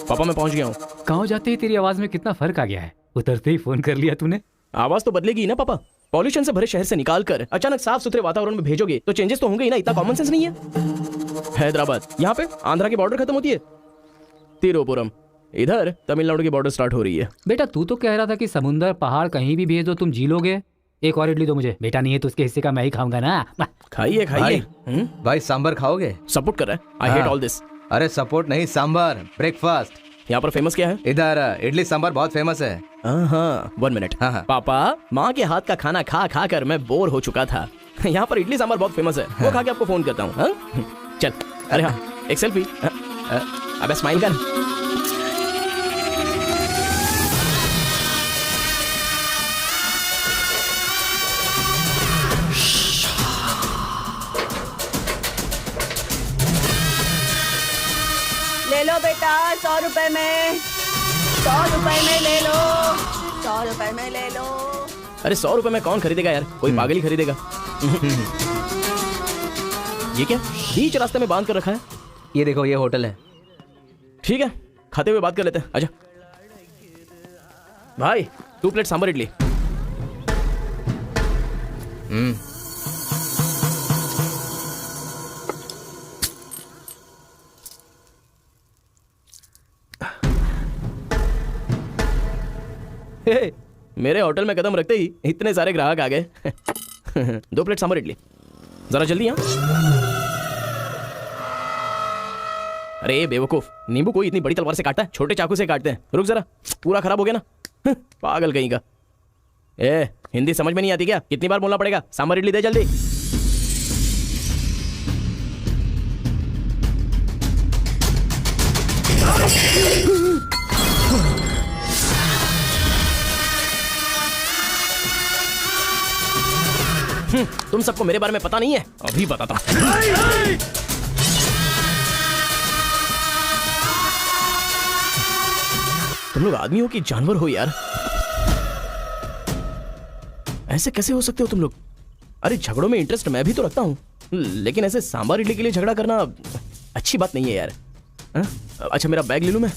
पापा मैं पहुंच गया हूँ। गाँव जाते ही तेरी आवाज में कितना फर्क आ गया है। उतरते ही फोन कर लिया तूने। आवाज तो बदलेगी ही ना पापा। पॉल्यूशन से भरे शहर से निकाल कर अचानक साफ सुथरे वातावरण में भेजोगे तो चेंजेस तो होंगे ही ना। इतना कॉमन सेंस नहीं है? हैदराबाद, यहाँ पे आंध्रा की बॉर्डर खत्म होती है, तिरुपुरम, इधर तमिलनाडु की बॉर्डर स्टार्ट हो रही है। बेटा तू तो कह रहा था कि समुंदर पहाड़ कहीं भी भेज दो तुम जी लोगे। एक और इडली दो मुझे। बेटा नहीं है तो उसके हिस्से का मैं ही खाऊंगा ना। खाइए खाइए। भाई सांबर खाओगे? सपोर्ट कर रहा है। I hate all this. अरे सपोर्ट नहीं, सांबर ब्रेकफास्ट। यहाँ पर फेमस क्या है? इधर इडली सांबर बहुत फेमस है। हाँ 1 मिनट। हाँ। पापा माँ के हाथ का खाना खा खा कर मैं बोर हो चुका था। यहाँ पर इडली सांबर बहुत फेमस है, वो खा के आपको फोन करता हूँ। चल। अरे हाँ एक सेल्फी। अबे स्माइल कर। ले लो बेटा 100 रुपए में, 100 रुपए में ले लो, 100 रुपए में ले लो। अरे 100 रुपए में कौन खरीदेगा यार, कोई पागल ही खरीदेगा। ये क्या बीच रास्ते में बांध कर रखा है? ये देखो ये होटल है। ठीक है खाते हुए बात कर लेते हैं। आजा भाई 2 प्लेट सांबर इडली। हे, मेरे होटल में कदम रखते ही इतने सारे ग्राहक आ गए। 2 प्लेट सांबर इडली, जरा जल्दी। हाँ अरे बेवकूफ, नींबू कोई इतनी बड़ी तलवार से काटता है? छोटे चाकू से काटते हैं। रुक जरा, पूरा खराब हो गया ना। पागल कहीं का। ए हिंदी समझ में नहीं आती क्या? कितनी बार बोलना पड़ेगा? सांबर इडली दे जल्दी। तुम सबको मेरे बारे में पता नहीं है, अभी बताता हूं। तुम लोग आदमी हो कि जानवर हो यार? ऐसे कैसे हो सकते हो तुम लोग? अरे झगड़ों में इंटरेस्ट मैं भी तो रखता हूं, लेकिन ऐसे सांबर इडली के लिए झगड़ा करना अच्छी बात नहीं है यार। अच्छा मेरा बैग ले लूं मैं?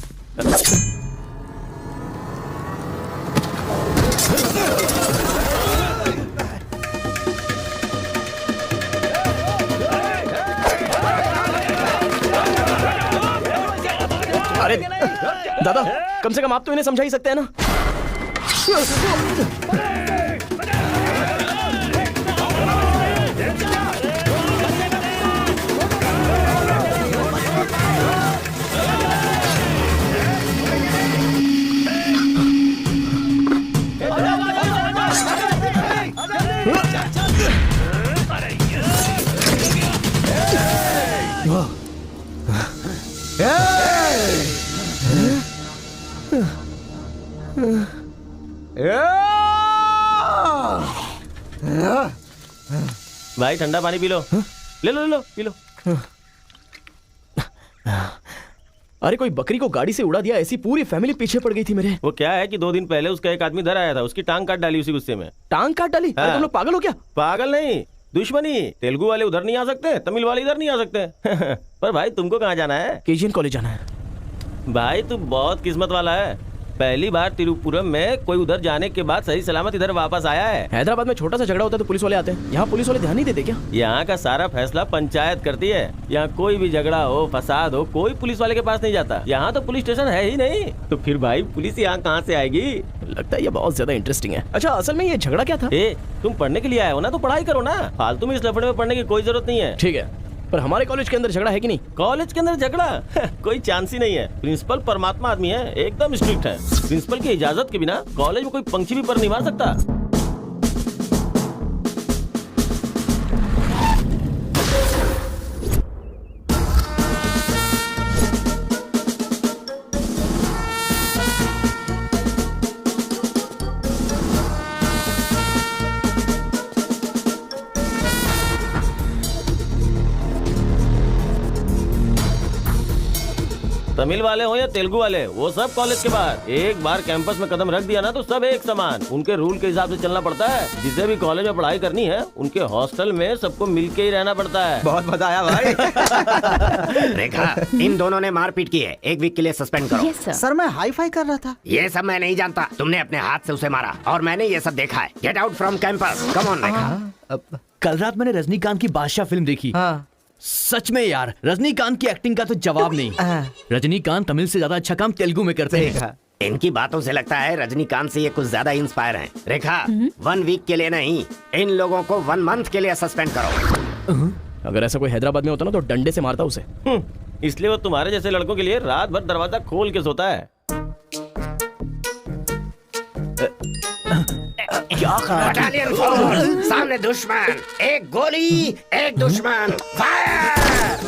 अरे दादा कम से कम आप तो इन्हें समझा ही सकते हैं ना। भाई ठंडा पानी पी लो। ले लो ले लो पी लो। अरे कोई बकरी को गाड़ी से उड़ा दिया, ऐसी पूरी फैमिली पीछे पड़ गई थी मेरे। वो क्या है कि 2 दिन पहले उसका एक आदमी इधर आया था, उसकी टांग काट डाली उसी गुस्से में। टांग काट डाली? अरे तुम लोग पागल हो क्या? पागल नहीं, दुश्मनी। तेलुगु वाले उधर नहीं आ सकते, तमिल वाले इधर नहीं आ सकते। पर भाई तुमको कहाँ जाना है? केजीएन कॉलेज जाना है। भाई तू बहुत किस्मत वाला है, पहली बार तिरुपुरम में कोई उधर जाने के बाद सही सलामत इधर वापस आया है। हैदराबाद में छोटा सा झगड़ा होता है तो पुलिस वाले आते हैं, यहाँ पुलिस वाले ध्यान नहीं देते क्या? यहाँ का सारा फैसला पंचायत करती है। यहाँ कोई भी झगड़ा हो, फसाद हो, कोई पुलिस वाले के पास नहीं जाता। यहाँ तो पुलिस स्टेशन है ही नहीं, तो फिर भाई पुलिस यहाँ कहाँ से आएगी? लगता है ये बहुत ज्यादा इंटरेस्टिंग है। अच्छा असल में ये झगड़ा क्या था? तुम पढ़ने के लिए आए हो ना, तो पढ़ाई करो ना। फालतू में इस लफड़े में पढ़ने की कोई जरूरत नहीं है। ठीक है, पर हमारे कॉलेज के अंदर झगड़ा है कि नहीं? कॉलेज के अंदर झगड़ा? कोई चांस ही नहीं है। प्रिंसिपल परमात्मा आदमी है, एकदम स्ट्रिक्ट है। प्रिंसिपल की इजाजत के बिना कॉलेज में कोई पंछी भी पर नहीं मार सकता। तमिल वाले हो या तेलुगु वाले, वो सब कॉलेज के बाहर। एक बार कैंपस में कदम रख दिया ना तो सब एक समान। उनके रूल के हिसाब से चलना पड़ता है। जिसे भी कॉलेज में पढ़ाई करनी है उनके हॉस्टल में सबको मिलके ही रहना पड़ता है। बहुत मजा आया भाई। रेखा, इन दोनों ने मारपीट की है, 1 वीक के लिए सस्पेंड करो। Yes sir. सर मैं हाई फाई कर रहा था। ये सब मैं नहीं जानता, तुमने अपने हाथ से उसे मारा और मैंने ये सब देखा है। Get out from campus, come on Rekha. कल रात मैंने रजनीकांत की बादशाह फिल्म देखी। हाँ। सच में यार, रजनीकांत की एक्टिंग का तो जवाब नहीं। रजनीकांत तमिल से ज्यादा अच्छा काम तेलुगु में करते हैं। देखा। इनकी बातों से लगता है रजनीकांत से ये कुछ ज्यादा इंस्पायर हैं। रेखा, 1 वीक के लिए नहीं, इन लोगों को 1 मंथ के लिए सस्पेंड करो। अगर ऐसा कोई हैदराबाद में होता ना तो डंडे से मारता उसे। इसलिए वो तुम्हारे जैसे लड़कों के लिए रात भर दरवाजा खोल के सोता है। क्या कहा? बटालियन फॉरवर्ड, सामने दुश्मन, एक गोली, एक दुश्मन, फायर!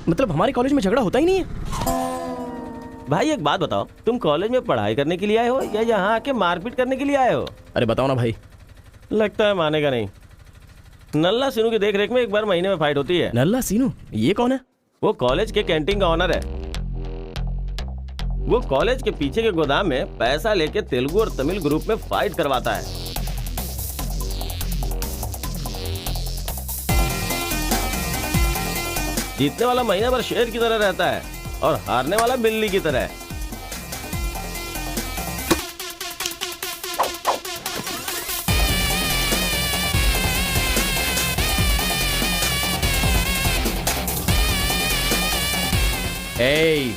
मतलब हमारे कॉलेज में झगड़ा होता ही नहीं है। भाई एक बात बताओ, तुम कॉलेज में पढ़ाई करने के लिए आए हो या यहाँ आके मारपीट करने के लिए आए हो? अरे बताओ ना भाई। लगता है मानेगा नहीं। नल्ला सिनू की देख रेख में एक बार महीने में फाइट होती है। नल्ला सीनू, ये कौन है? वो कॉलेज के कैंटीन का ऑनर है। वो कॉलेज के पीछे के गोदाम में पैसा लेके तेलुगु और तमिल ग्रुप में फाइट करवाता है। जीतने वाला महीना भर शेर की तरह रहता है और हारने वाला बिल्ली की तरह। Hey.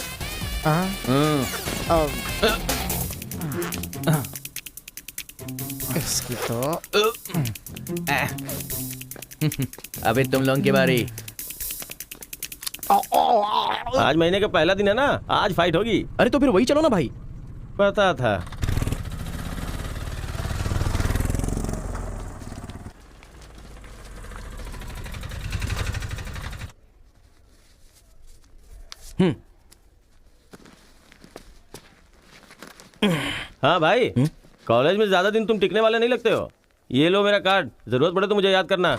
इसकी तो अबे तुम लोगों की बारी। आज महीने का पहला दिन है ना, आज फाइट होगी। अरे तो फिर वही चलो ना भाई। पता था। हाँ भाई, कॉलेज में ज्यादा दिन तुम टिकने वाले नहीं लगते हो। ये लो मेरा कार्ड, जरूरत पड़े तो मुझे याद करना।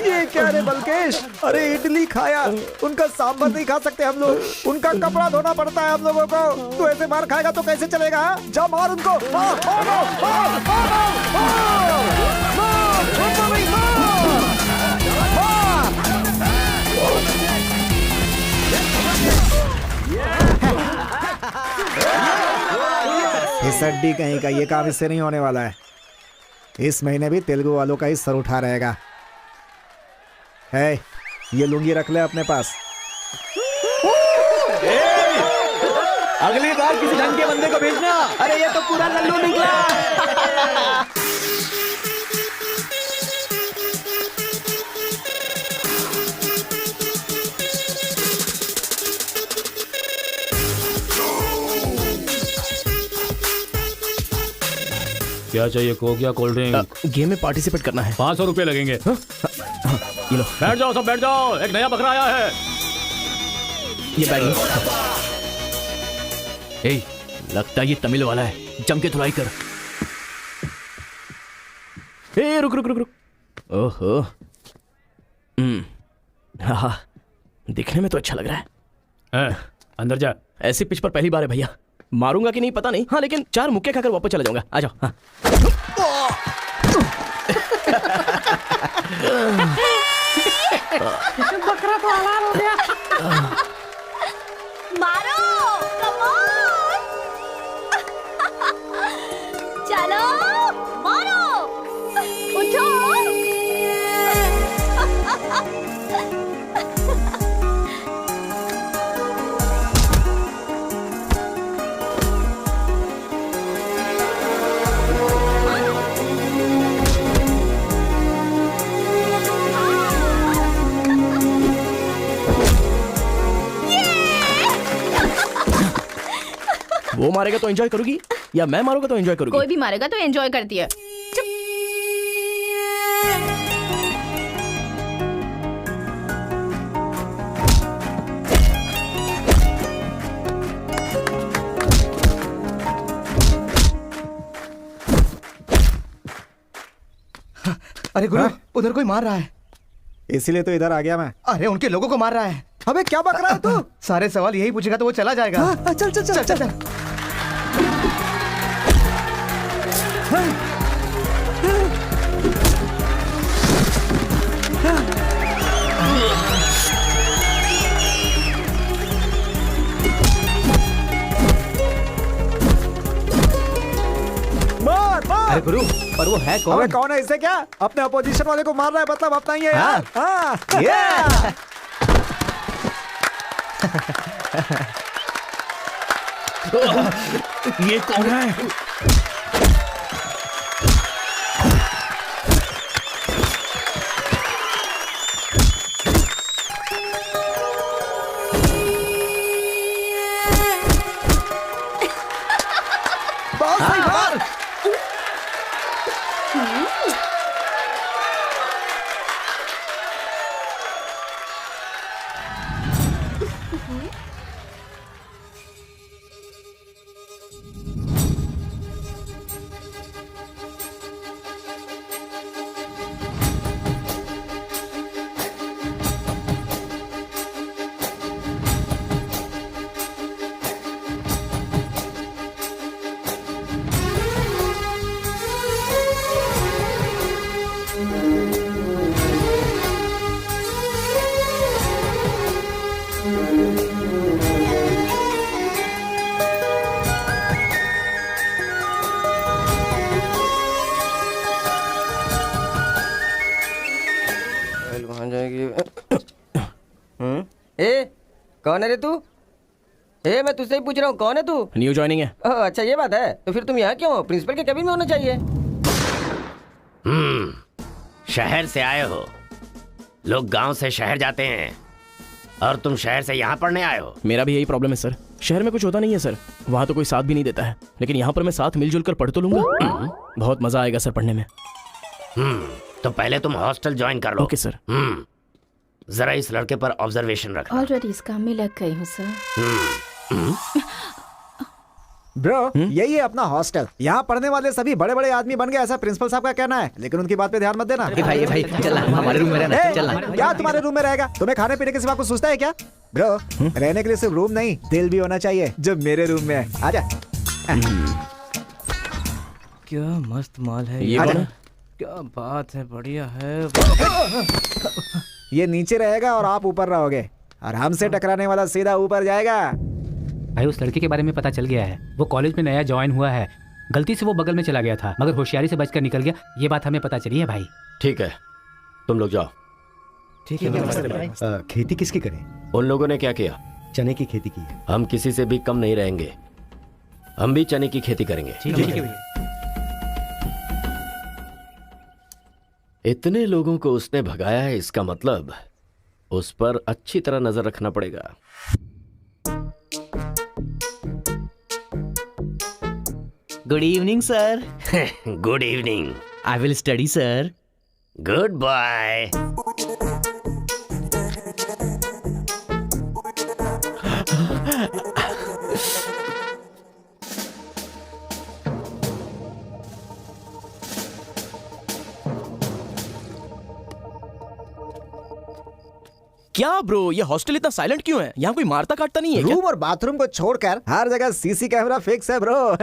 ये क्या रे बलकेश, अरे इडली खाया, उनका सांभर नहीं खा सकते हम लोग, उनका कपड़ा धोना पड़ता है हम लोगों को। तू ऐसे मार खाएगा तो कैसे चलेगा? जा मार उनको, मार, मार, मार, मार, मार, मार, उनको भी मार, मार। इस अड्डी कहीं का ये काम इससे नहीं होने वाला है। इस महीने भी तेलुगु वालों का ही सर उठा रहेगा। है, ये लुंगी रख ले अपने पास। अगली बार किसी ढंग के बंदे को भेजना। अरे ये तो पूरा लल्लू निकला। क्या चाहिए? कोक या कोल्ड ड्रिंक? गेम में पार्टिसिपेट करना है। 500 रुपए लगेंगे। ये लो, बैठ जाओ, सब बैठ जाओ, एक नया बकरा आया है। ये बैग लो। ए, लगता है ये तमिल वाला है, जम के धुलाई कर। ए रुक रुक रुक रुक। ओहो, हाँ, दिखने में तो अच्छा लग रहा है। अंदर जा। ऐसी पिच पर पहली बार है भैया। मारूंगा कि नहीं पता नहीं, हाँ लेकिन 4 मुक्के खाकर वापस चला जाऊंगा। आ जाओ। हाँ। बकरा तो हलाल हो गया। मारो, कम ऑन। चलो, मारो, उठो। वो मारेगा तो एंजॉय करोगी या मैं मारूंगा तो एंजॉय करोगी? कोई भी मारेगा तो एंजॉय करती है। अरे गुरु, उधर कोई मार रहा है। इसीलिए तो इधर आ गया मैं। अरे उनके लोगों को मार रहा है। अबे क्या बक रहा है तू? सारे सवाल यही पूछेगा तो वो चला जाएगा। चल चल चल चल। मार मार। अरे गुरु, पर वो है कौन? अबे कौन है? इससे क्या? अपने अपोजिशन वाले को मार रहा है, मतलब अपना ही है यार। हाँ। ये कौन है? बहुत सही मार। वहां जाएगी। ए, कौन है रे तू? ए, मैं तुझसे ही पूछ रहा हूँ, कौन है तू? न्यू ज्वाइनिंग है। ओह, अच्छा ये बात है। तो फिर तुम यहाँ क्यों हो? प्रिंसिपल के कैबिन में होना चाहिए। शहर से आए हो। लोग गांव से शहर जाते हैं और तुम शहर से यहाँ पढ़ने आए हो। मेरा भी यही प्रॉब्लम है सर। शहर में कुछ होता नहीं है सर, वहाँ तो कोई साथ भी नहीं देता है, लेकिन यहाँ पर मैं साथ मिलजुल कर पढ़ तो लूंगा। बहुत मजा आएगा सर पढ़ने में। तो पहले तुम हॉस्टल ज्वाइन कर लो। Okay sir. जरा इस लड़के पर ऑब्जर्वेशन रखना। ऑलरेडी इस काम में लग गई हूँ सर। ब्रो, यही है अपना हॉस्टल। यहाँ पढ़ने वाले सभी बड़े बड़े आदमी बन गए, ऐसा प्रिंसिपल साहब का कहना है, लेकिन उनकी बात पे ध्यान मत देना। भाई चल हमारे रूम में रहना, ए, चल क्या तुम्हारे रूम में रहेगा? तुम्हें खाने पीने के सिवा कुछ सोचता है क्या? ब्रो, रहने के लिए सिर्फ रूम नहीं, दिल भी होना चाहिए, जो मेरे रूम में है। आजा। क्या मस्त माल है ये कौन है? क्या बात है, बढ़िया है। ये नीचे रहेगा और आप ऊपर रहोगे, और हमसे टकराने वाला सीधा ऊपर जाएगा। भाई उस लड़के के बारे में पता चल गया है। वो कॉलेज में नया ज्वाइन हुआ है। गलती से वो बगल में चला गया था, मगर होशियारी से बचकर निकल गया। ये बात हमें पता चली है भाई। ठीक है, तुम लोग जाओ। ठीक है। खेती किसकी करें? उन लोगों ने क्या किया? चने की खेती की है। हम किसी से भी कम नहीं रहेंगे। हम भी चने की खेती करेंगे। ठीक है। इतने लोगों को उसने भगाया है, इसका मतलब उस पर अच्छी तरह नजर रखना पड़ेगा। Good evening sir. Good evening. I will study sir. Goodbye. क्या ब्रो, ये हॉस्टल इतना साइलेंट क्यों है? यहाँ कोई मारता काटता नहीं है क्या? रूम और बाथरूम को छोड़कर हर जगह सीसी कैमरा फिक्स है ब्रो।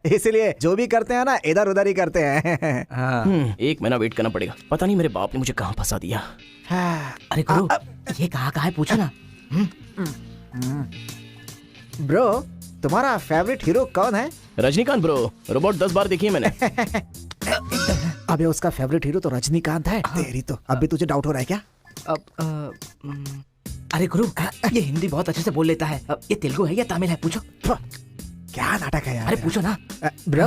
इसलिए जो भी करते हैं ना, इधर उधर ही करते हैं। एक महीना वेट करना पड़ेगा। पता नहीं मेरे बाप ने मुझे कहाँ फंसा दिया। अरे गुरु, ये कहाँ है पूछो ना। ब्रो, तुम्हारा फेवरेट हीरो कौन है? रजनीकांत ब्रो, रोबोट 10 बार देखी है मैंने। अबे उसका फेवरेट हीरो तो रजनीकांत है। तेरी तो अब भी तुझे डाउट हो रहा है क्या? अरे गुरु, ये हिंदी बहुत अच्छे से बोल लेता है। ये तेलुगु है या तमिल है पूछो। क्या नाटक है यार। अरे पूछो ना। ब्रो,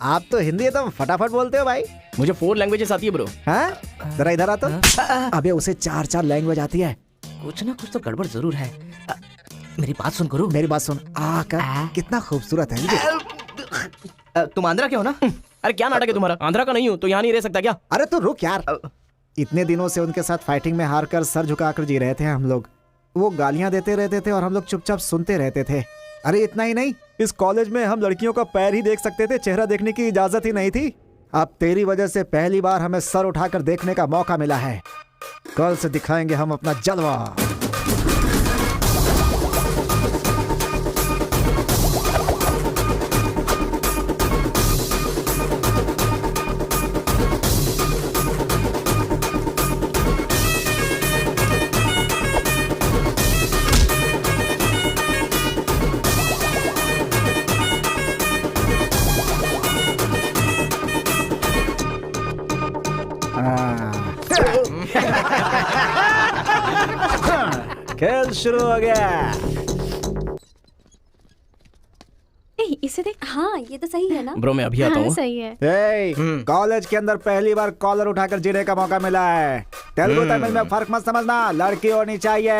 आप तो हिंदी एकदम फटाफट बोलते हो भाई। मुझे 4 लैंग्वेजेस आती है ब्रो। हाँ, जरा इधर आ तो। अबे उसे 4 लैंग्वेज आती है। कुछ ना कुछ तो गड़बड़ जरूर है। मेरी बात सुन गुरु। मेरी बात सुन। कितना खूबसूरत है ये। तुम आंध्रा के हो ना? अरे क्या नाटक है तुम्हारा? आंध्रा का नहीं हूँ तो यहाँ नहीं रह सकता क्या? अरे तो रुक यार। इतने दिनों से उनके साथ फाइटिंग में हार कर सर झुकाकर जी रहे थे हम लोग। वो गालियां देते रहते थे और हम लोग चुपचाप सुनते रहते थे। अरे इतना ही नहीं, इस कॉलेज में हम लड़कियों का पैर ही देख सकते थे, चेहरा देखने की इजाजत ही नहीं थी। अब तेरी वजह से पहली बार हमें सर उठाकर देखने का मौका मिला है। कल से दिखाएंगे हम अपना जलवा। खेल शुरू हो गया। इसे देख। हाँ ये तो सही है ना। ब्रो मैं अभी आता हूँ। सही है। कॉलेज के अंदर पहली बार कॉलर उठाकर जीने का मौका मिला है। तेलुगु तमिल में फर्क मत समझना, लड़की होनी चाहिए।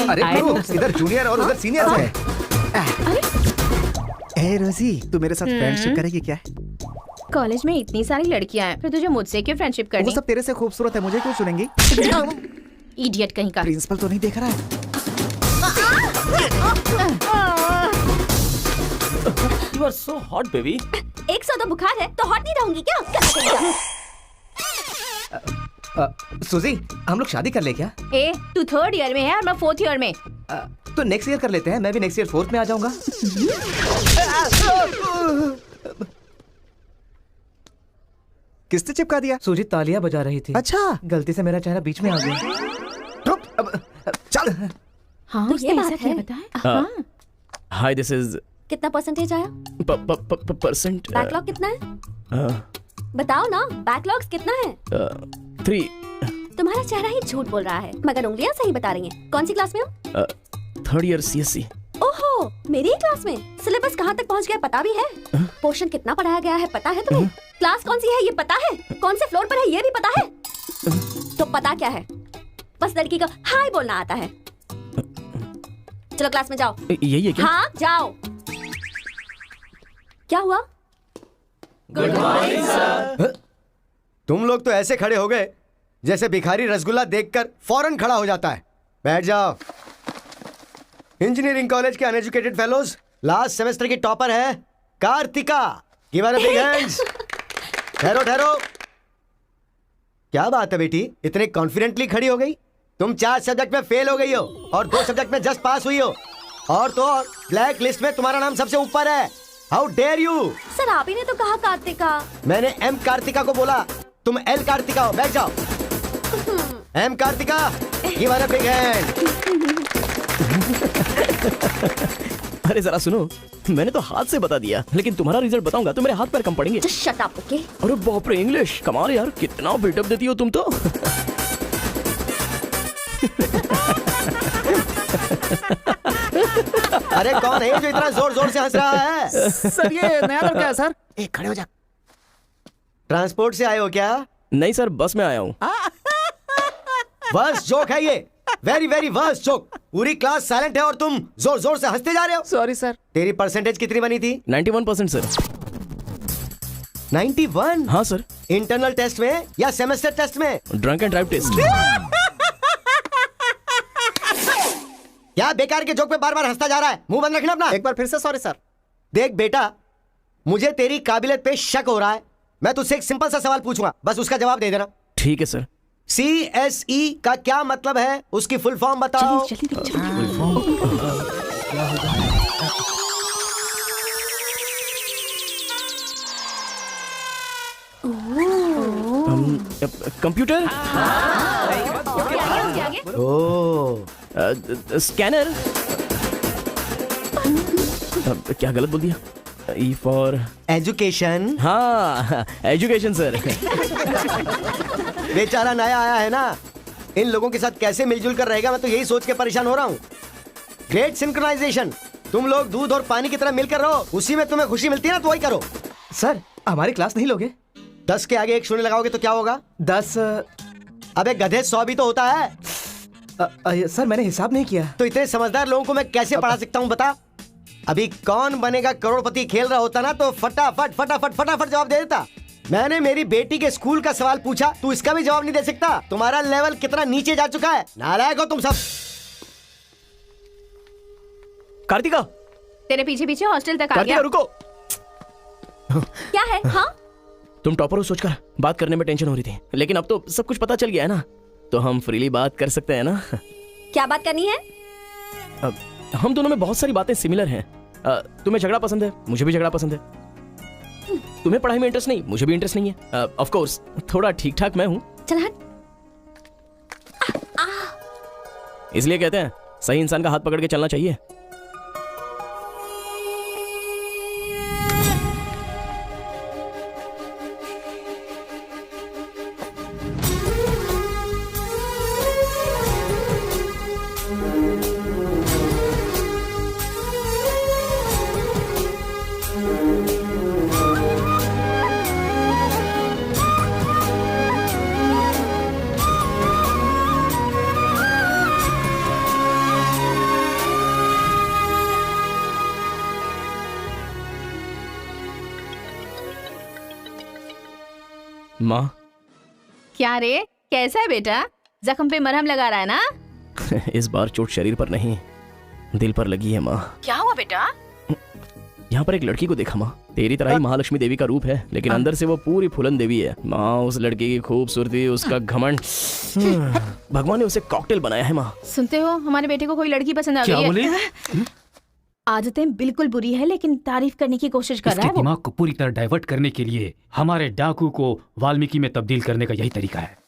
अरे गुरु, इधर जूनियर और उधर सीनियर है। ए रोजी, तू मेरे साथ फ्रेंडशिप करेगी क्या? कॉलेज में इतनी सारी लड़कियां हैं, फिर तुझे मुझसे क्यों फ्रेंडशिप वो करनी? सब तेरे से खूबसूरत है, मुझे क्यों चुनेंगी? इडियट कहीं का। प्रिंसिपल तो नहीं देख रहा है? You are so hot, baby. 100 बुखार है तो हॉट नहीं रहूंगी क्या? सुजी, हम लोग शादी कर ले क्या? ए तू 3rd ईयर में है और मैं 4th ईयर में। तो नेक्स्ट ईयर कर लेते हैं। मैं भी नेक्स्ट ईयर 4th में आ जाऊंगा। किसने चिपका दिया? सूजी तालियां बजा रही थी। अच्छा, गलती से मेरा चेहरा बीच में आ गया। रुक, चल। हाँ तो ये सही बात से है। बताया। हाँ हाय दिस इज कितना परसेंटेज आया? परसेंट बैकलॉग कितना है? बताओ ना, बैकलॉग्स कितना है? 3 तुम्हारा चेहरा ही झूठ बोल रहा है, मगर उंगलियां सही बता रही हैं। कौन सी क्लास में हो? 3rd year CSC। ओहो, मेरी ही क्लास में। सिलेबस कहाँ तक पहुँच गया पता भी है? पोर्शन कितना पढ़ाया गया है पता है तुम्हें? क्लास कौन सी है ये पता है? कौन से फ्लोर पर है ये भी पता है? तो पता क्या है? बस लड़की को हाय बोलना आता है। चलो क्लास में जाओ। यही है क्या? हाँ जाओ। क्या हुआ? तुम लोग तो ऐसे खड़े हो गए जैसे भिखारी रसगुल्ला देखकर फौरन खड़ा हो जाता है। बैठ जाओ। इंजीनियरिंग कॉलेज के अनएजुकेटेड फेलोज, लास्ट सेमेस्टर की टॉपर है Karthika. Give her a big hands. ठहरो ठहरो। क्या बात है बेटी, इतने कॉन्फिडेंटली खड़ी हो गई? तुम 4 सब्जेक्ट में फेल हो गई हो और 2 सब्जेक्ट में जस्ट पास हुई हो, और तो और ब्लैक लिस्ट में तुम्हारा नाम सबसे ऊपर है। How dare you! सर आप ही ने तो कहा कार्तिका। मैंने एम कार्तिका को बोला, तुम एल कार्तिका हो। बैठ जाओ। M Karthika, give her a big hand. अरे जरा सुनो, मैंने तो हाथ से बता दिया, लेकिन तुम्हारा रिजल्ट बताऊंगा तो मेरे हाथ पैर कम पड़ेंगे। Just shut up, okay? अरे बाप रे, इंग्लिश कमाल यार, कितना बिल्डअप देती हो तुम तो। अरे कौन है जो इतना जोर जोर से हंस रहा है? सर ये नया लड़का है सर। एक खड़े हो जा। ट्रांसपोर्ट से आए हो क्या? नहीं सर, बस में आया हूँ। वर्स्ट जोक है ये, वेरी वेरी वर्स्ट जोक। पूरी क्लास साइलेंट है और तुम जोर जोर से हंसते जा रहे हो। Sorry sir. तेरी परसेंटेज कितनी बनी थी? 91% सर। 91? हाँ सर। इंटरनल टेस्ट में या सेमेस्टर टेस्ट में? Drunk and drive test. क्या बेकार के जोक पे बार बार हंसता जा रहा है? मुंह बंद रखना अपना। एक बार फिर से सॉरी सर। देख बेटा, मुझे तेरी काबिलियत पे शक हो रहा है। मैं तुझसे एक सिंपल सा सवाल पूछूंगा, बस उसका जवाब दे देना। ठीक है सर। CSE का क्या मतलब है? उसकी फुल फॉर्म बताओ। कंप्यूटर, ओह, स्कैनर। क्या गलत बोल दिया? E for education. हाँ, एजुकेशन सर। बेचारा नया आया है ना, इन लोगों के साथ कैसे मिलजुल कर रहेगा, मैं तो यही सोच के परेशान हो रहा हूँ। Great synchronisation. तुम लोग दूध और पानी की तरह मिलकर रहो, उसी में तुम्हें खुशी मिलती है ना, तो वही करो। सर हमारी क्लास नहीं लोगे? 10 के आगे एक शून्य लगाओगे तो क्या होगा? 10। अबे गधे 100 भी तो होता है। सर मैंने हिसाब नहीं किया। तो इतने समझदार लोगों को मैं कैसे पढ़ा सकता हूँ बता। अभी कौन बनेगा करोड़पति खेल रहा होता ना तो फटाफट फटाफट फटाफट जवाब दे देता। मैंने मेरी बेटी के स्कूल का सवाल पूछा, तू इसका भी जवाब नहीं दे सकता। तुम्हारा लेवल कितना नीचे जा चुका है, नालायक हो तुम सब। कार्तिका, तेरे पीछे पीछे हॉस्टल तक आ कार्तिका गया। रुको। क्या है? हाँ, तुम टॉपर हो सोचकर बात करने में टेंशन हो रही थी, लेकिन अब तो सब कुछ पता चल गया है ना, तो हम फ्रीली बात कर सकते हैं ना। क्या बात करनी है? हम दोनों में बहुत सारी बातें सिमिलर हैं। तुम्हें झगड़ा पसंद है, मुझे भी झगड़ा पसंद है। तुम्हें पढ़ाई में इंटरेस्ट नहीं, मुझे भी इंटरेस्ट नहीं है। ऑफ कोर्स थोड़ा ठीक ठाक मैं हूँ, चल हट। इसलिए कहते हैं सही इंसान का हाथ पकड़ के चलना चाहिए। माँ, क्या रे, कैसा है बेटा? जख्म पे मरहम लगा रहा है ना? इस बार चोट शरीर पर नहीं दिल पर लगी है माँ। क्या हुआ बेटा? यहाँ पर एक लड़की को देखा माँ, तेरी तरह ही महालक्ष्मी देवी का रूप है, लेकिन अंदर से वो पूरी फूलन देवी है। माँ, उस लड़की की खूबसूरती, उसका घमंड, भगवान ने उसे कॉकटेल बनाया है माँ। सुनते हो, हमारे बेटे को कोई लड़की पसंद आ गई है। बोले? आदतें बिल्कुल बुरी है, लेकिन तारीफ करने की कोशिश कर रहा है वो। दिमाग को पूरी तरह डाइवर्ट करने के लिए हमारे डाकू को वाल्मीकि में तब्दील करने का यही तरीका है।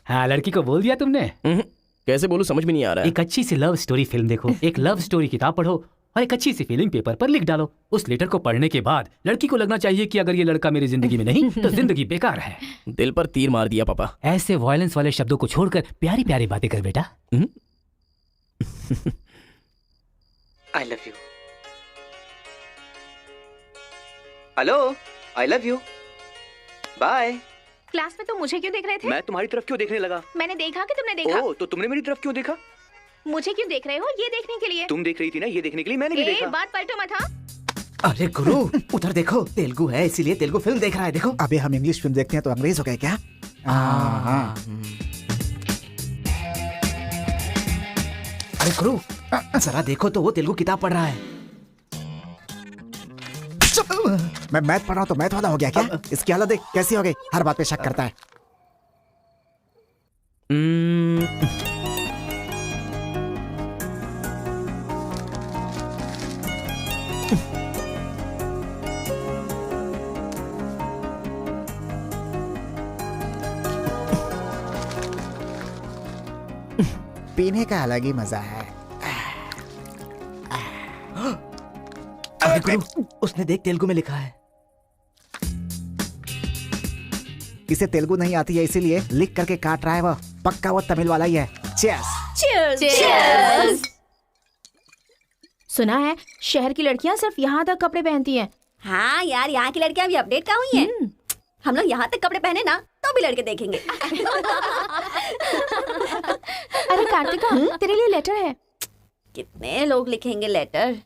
हाँ, लड़की को बोल दिया तुमने? कैसे बोलूं, समझ में नहीं आ रहा है। एक अच्छी सी लव स्टोरी फिल्म देखो, एक लव स्टोरी किताब पढ़ो और एक अच्छी सी फीलिंग पेपर पर लिख डालो। उस लेटर को पढ़ने के बाद लड़की को लगना चाहिए कि अगर ये लड़का मेरी जिंदगी में नहीं तो जिंदगी बेकार है। दिल पर तीर मार दिया पापा। ऐसे वायलेंस वाले शब्दों को छोड़कर प्यारी प्यारी बातें कर बेटा। I love you. Hello, I love you. Bye. Class में तुम मुझे क्यों देख रहे थे? मैं तुम्हारी तरफ क्यों देखने लगा? मैंने देखा कि तुमने देखा। ओह, तो तुमने मेरी तरफ क्यों देखा? मुझे क्यों देख रहे हो? ये देखने के लिए। तुम देख रही थी ना, ये देखने के लिए मैंने भी देखा। बात पलटो मत। हाँ, अरे गुरु, उधर देखो, तेलुगु है इसीलिए तेलुगु फिल्म देख रहा है। देखो। अबे हम इंग्लिश फिल्म देखते हैं तो अंग्रेज हो गए क्या? हाँ। अरे गुरु, जरा देखो तो वो तेलुगु किताब पढ़ रहा है। मैं मैथ पढ़ रहा हूँ तो मैथ वाला हो गया क्या? इसकी हालत देख कैसी हो गई, हर बात पे शक करता है। पीने का अलग ही मजा है। अरे गुरु, उसने देख तेलुगु में लिखा है। इसे तेलुगु नहीं आती है इसीलिए लिख करके काट रहा है वो। पक्का वो तमिल वाला ही है। चीयर्स। Cheers! सुना है शहर की लड़कियां सिर्फ यहाँ तक कपड़े पहनती हैं। हाँ यार, यहाँ की लड़कियां अभी अपडेट कहाँ हुई हैं? हम लोग यहाँ तक कपड़े पहने ना तो भी लड़के देखेंगे। अरे कार्तिका, तेरे लिए लेटर है। कितने लोग लिखेंगे लेटर?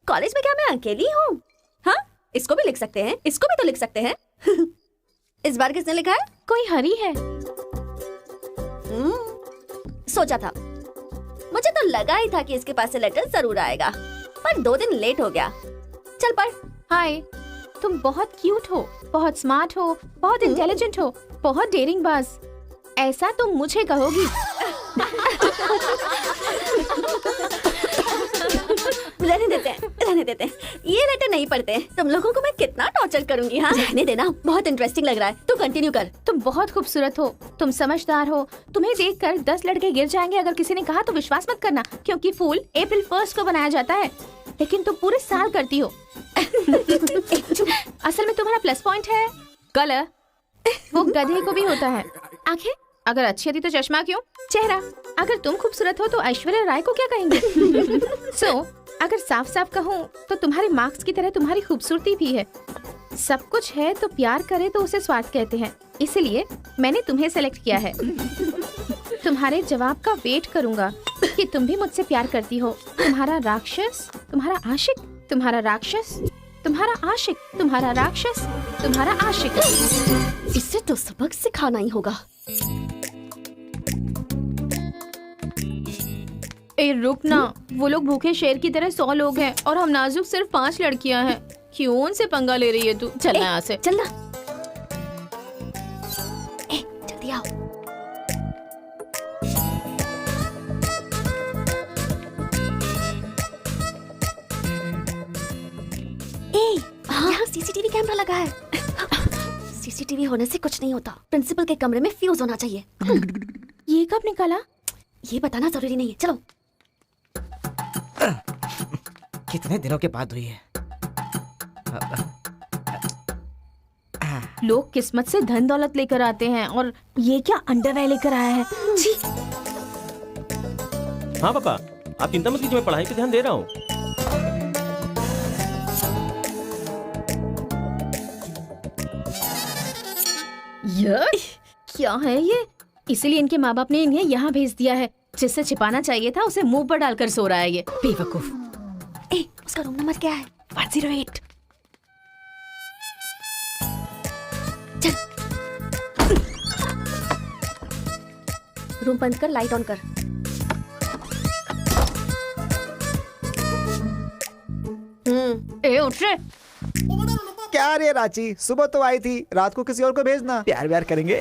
कॉलेज में क्या मैं अकेली हूँ? हाँ, इसको भी लिख सकते हैं, इसको भी तो लिख सकते हैं। इस बार किसने लिखा है? कोई हरी है। सोचा था, मुझे तो लगा ही था कि इसके पास से लेटर जरूर आएगा, पर 2 दिन लेट हो गया। चल पढ़। हाय, तुम बहुत क्यूट हो, बहुत स्मार्ट हो, बहुत इंटेलिजेंट हो, बहुत डेयरिंग बाज। ऐसा तुम मुझे कहोगी? रहने देते हैं। ये लेटर नहीं पढ़ते। तुम लोगों को मैं कितना टॉर्चर करूंगी। हाँ, रहने देना, बहुत इंटरेस्टिंग लग रहा है। तू कंटिन्यू कर। तुम बहुत खूबसूरत हो, तुम समझदार हो। तुम्हें देखकर 10 लड़के गिर जाएंगे अगर किसी ने कहा तो विश्वास मत करना, क्योंकि फूल अप्रैल 1 को बनाया जाता है, लेकिन तुम पूरे साल करती हो। असल में तुम्हारा प्लस पॉइंट है कलर। वो गधे को भी होता है। आंखें अगर अच्छी थी तो चश्मा क्यों? चेहरा अगर तुम खूबसूरत हो तो ऐश्वर्या राय को क्या कहेंगे? अगर साफ साफ कहूँ तो तुम्हारे मार्क्स की तरह तुम्हारी खूबसूरती भी है। सब कुछ है तो प्यार करे तो उसे स्वार्थ कहते हैं, इसलिए मैंने तुम्हें सेलेक्ट किया है। तुम्हारे जवाब का वेट करूंगा कि तुम भी मुझसे प्यार करती हो। तुम्हारा राक्षस, तुम्हारा आशिक, तुम्हारा राक्षस, तुम्हारा आशिक, तुम्हारा राक्षस, तुम्हारा आशिक। इससे तो सबक सिखाना ही होगा। ए रुक ना, वो लोग भूखे शेर की तरह 100 लोग हैं और हम नाजुक सिर्फ 5 लड़कियां हैं। क्यों उनसे पंगा ले रही है तू? चलना यहाँ से। चलना। जल्दी आओ। यहाँ सीसीटीवी कैमरा लगा है। सीसीटीवी होने से कुछ नहीं होता। प्रिंसिपल के कमरे में फ्यूज होना चाहिए। ये कब निकाला? ये बताना जरूरी नहीं है। चलो। कितने दिनों के बाद हुई है। लोग किस्मत से धन दौलत लेकर आते हैं और ये क्या अंडरवेयर लेकर आया है। छी। हाँ पापा, आप चिंता मत कीजिए, मैं पढ़ाई पे ध्यान दे रहा हूँ। क्या है ये? इसीलिए इनके माँ बाप ने इन्हें यहाँ भेज दिया है। जिससे छिपाना चाहिए था उसे मुंह पर डालकर सो रहा है ये बेवकूफ। उसका रूम नंबर क्या है? 108। चल। रूम बंद कर, लाइट ऑन कर। ए उठ रे। क्या रे रांची, सुबह तो आई थी, रात को किसी और को भेजना। प्यार व्यार करेंगे।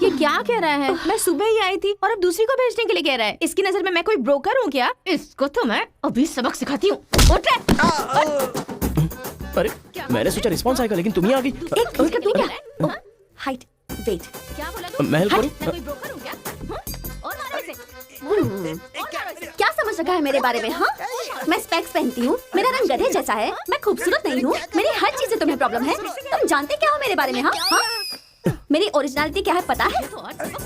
ये क्या कह रहा है? मैं सुबह ही आई थी और अब दूसरी को भेजने के लिए कह रहा है। इसकी नजर में मैं कोई ब्रोकर हूँ क्या? इसको तो मैं अभी सबक सिखाती हूँ। उठ रे। अरे मैंने सोचा रिस्पॉन्स आएगा, लेकिन तुम ही आ गई। एक मिनट, तू क्या है? Height, weight. क्या बोला तू? मैं हेल्प करूं? मैं कोई ब्रोकर हूँ क्या? और मारो इसे। क्या समझ रखा है मेरे बारे में? हाँ, मैं स्पेक्स पहनती हूँ, मेरा रंग गधे जैसा है, मैं खूबसूरत नहीं हूँ, मेरी हर चीज से तुम्हें प्रॉब्लम है। तुम जानते क्या हो मेरे बारे में? हाँ हाँ, मेरी ओरिजिनलिटी क्या है पता है?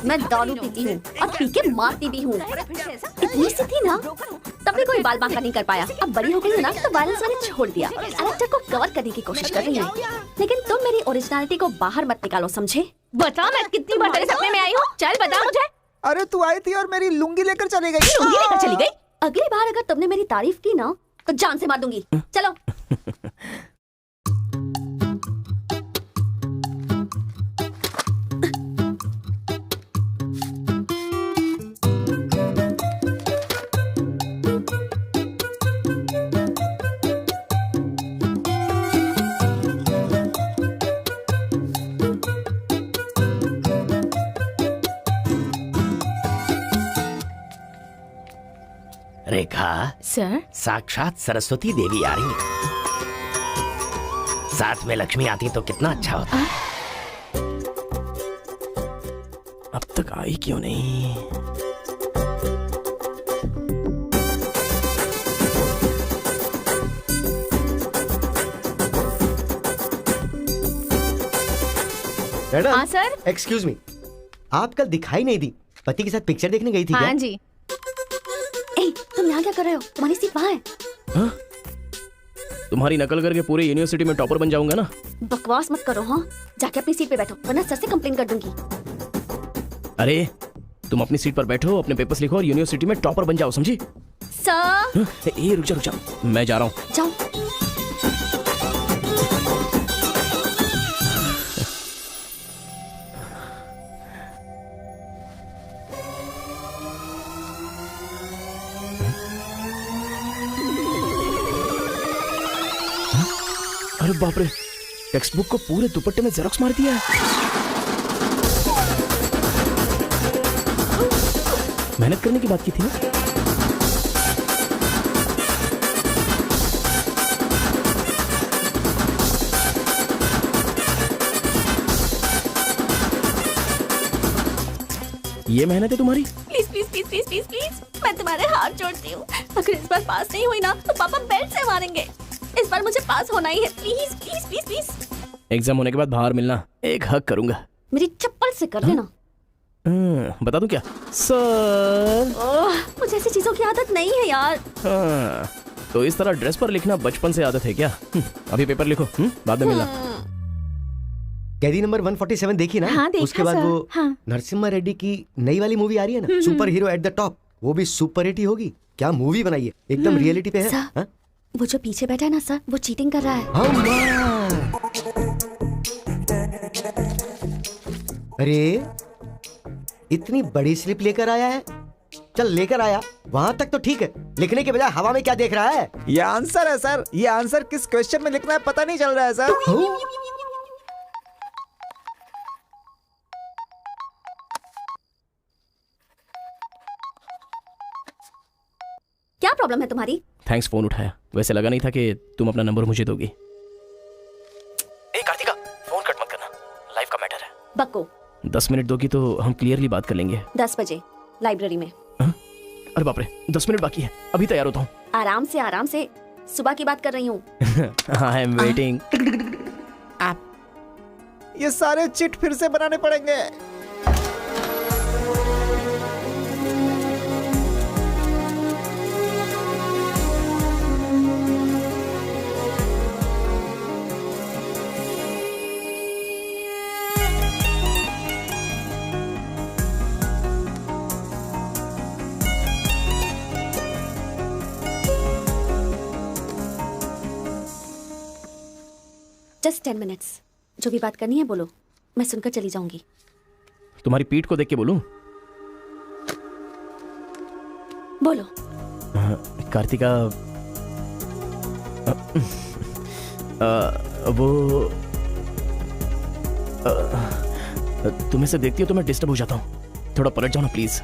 मैं दारू पीती हूँ और पी के मारती भी हूँ। इतनी सी थी ना, तब भी कोई बाल बांका नहीं कर पाया। अब बड़ी हो गई हूँ ना, तो वायलेंस मैंने छोड़ दिया। कैरेक्टर को कवर करने की कोशिश कर रही हूँ, लेकिन तुम मेरी ओरिजिनलिटी को बाहर मत निकालो, समझे? बता, मैं कितनी बार तेरे सपने में आई हूँ? चल बता मुझे। अरे तू आई थी और मेरी लुंगी लेकर चली गई। लुंगी लेकर चली गई? अगली बार अगर तुमने मेरी तारीफ की ना, तो जान से मार दूंगी। चलो। रेखा, सर, साक्षात सरस्वती देवी आ रही है। साथ में लक्ष्मी आती तो कितना अच्छा होता। अब तक आई क्यों नहीं? मैडम। हाँ सर। एक्सक्यूज मी, आप कल दिखाई नहीं दी। पति के साथ पिक्चर देखने गई थी क्या? हाँ जी। तुम यहाँ क्या कर रहे हो? तुम्हारी सीट वहाँ है। हाँ? तुम्हारी नकल करके पूरे यूनिवर्सिटी में टॉपर बन जाऊंगा ना। बकवास मत करो। हाँ, जाके अपनी सीट पे बैठो, वरना सर से कंप्लेन कर दूंगी। अरे तुम अपनी सीट पर बैठो, अपने पेपर्स लिखो और यूनिवर्सिटी में टॉपर बन जाओ, समझी? सर। ए रुक जा, मैं जा रहा हूँ। जाओ। अरे बाप रे, टेक्स्ट बुक को पूरे दुपट्टे में जेरोक्स मार दिया है। मेहनत करने की बात की थी ना। ये मेहनत है तुम्हारी? Please please please please please please, मैं तुम्हारे हाथ जोड़ती हूँ। अगर इस बार पास नहीं हुई ना, तो पापा बेल्ट से मारेंगे। इस बार मुझे पास होना ही है। Please please please please. Exam होने के बाद बाहर मिलना, एक हक करूंगा। मेरी चप्पल से कर लेना। बता दूं क्या? सर, मुझे ऐसी चीजों की आदत नहीं है यार। तो इस तरह ड्रेस पर लिखना बचपन से आदत है क्या? अभी पेपर लिखो, बाद में मिलना। कैदी नंबर 147 देखी ना? हाँ, देखा उसके बाद सर, वो हाँ। नरसिम्हा रेड्डी की नई वाली मूवी आ रही है ना, super hero at the top, वो भी सुपर हिट ही होगी। क्या मूवी बनाई है, एकदम रियलिटी पे है। सर, हाँ? वो जो पीछे बैठा है ना सर, वो चीटिंग कर रहा है। हाँ, माँ। अरे इतनी बड़ी स्लिप लेकर आया है। चल लेकर आया, वहां तक तो ठीक है, लिखने के बजाय हवा में क्या देख रहा है? ये आंसर है सर, ये आंसर किस क्वेश्चन में लिखना है पता नहीं चल रहा है सर। क्या प्रॉब्लम है तुम्हारी? थैंक्स फोन उठाया, वैसे लगा नहीं था कि तुम अपना नंबर मुझे दोगी। ए कार्तिका, फोन कट मत करना, लाइफ का मैटर है। बक्को। 10 मिनट दोगी तो हम क्लियरली बात कर लेंगे। 10 बजे लाइब्रेरी में। अरे बाप रे, 10 मिनट बाकी है, अभी तैयार होता हूँ। आराम से सुबह की बात कर रही हूँ। I am waiting. ये सारे चिट फिर से बनाने पड़ेंगे। जस्ट 10 मिनट्स, जो भी बात करनी है बोलो, मैं सुनकर चली जाऊंगी। तुम्हारी पीठ को देख के बोलूं? बोलो। कार्तिका, वो तुम्हें से देखती हो तो मैं डिस्टर्ब हो जाता हूँ, थोड़ा पलट जाओ ना प्लीज।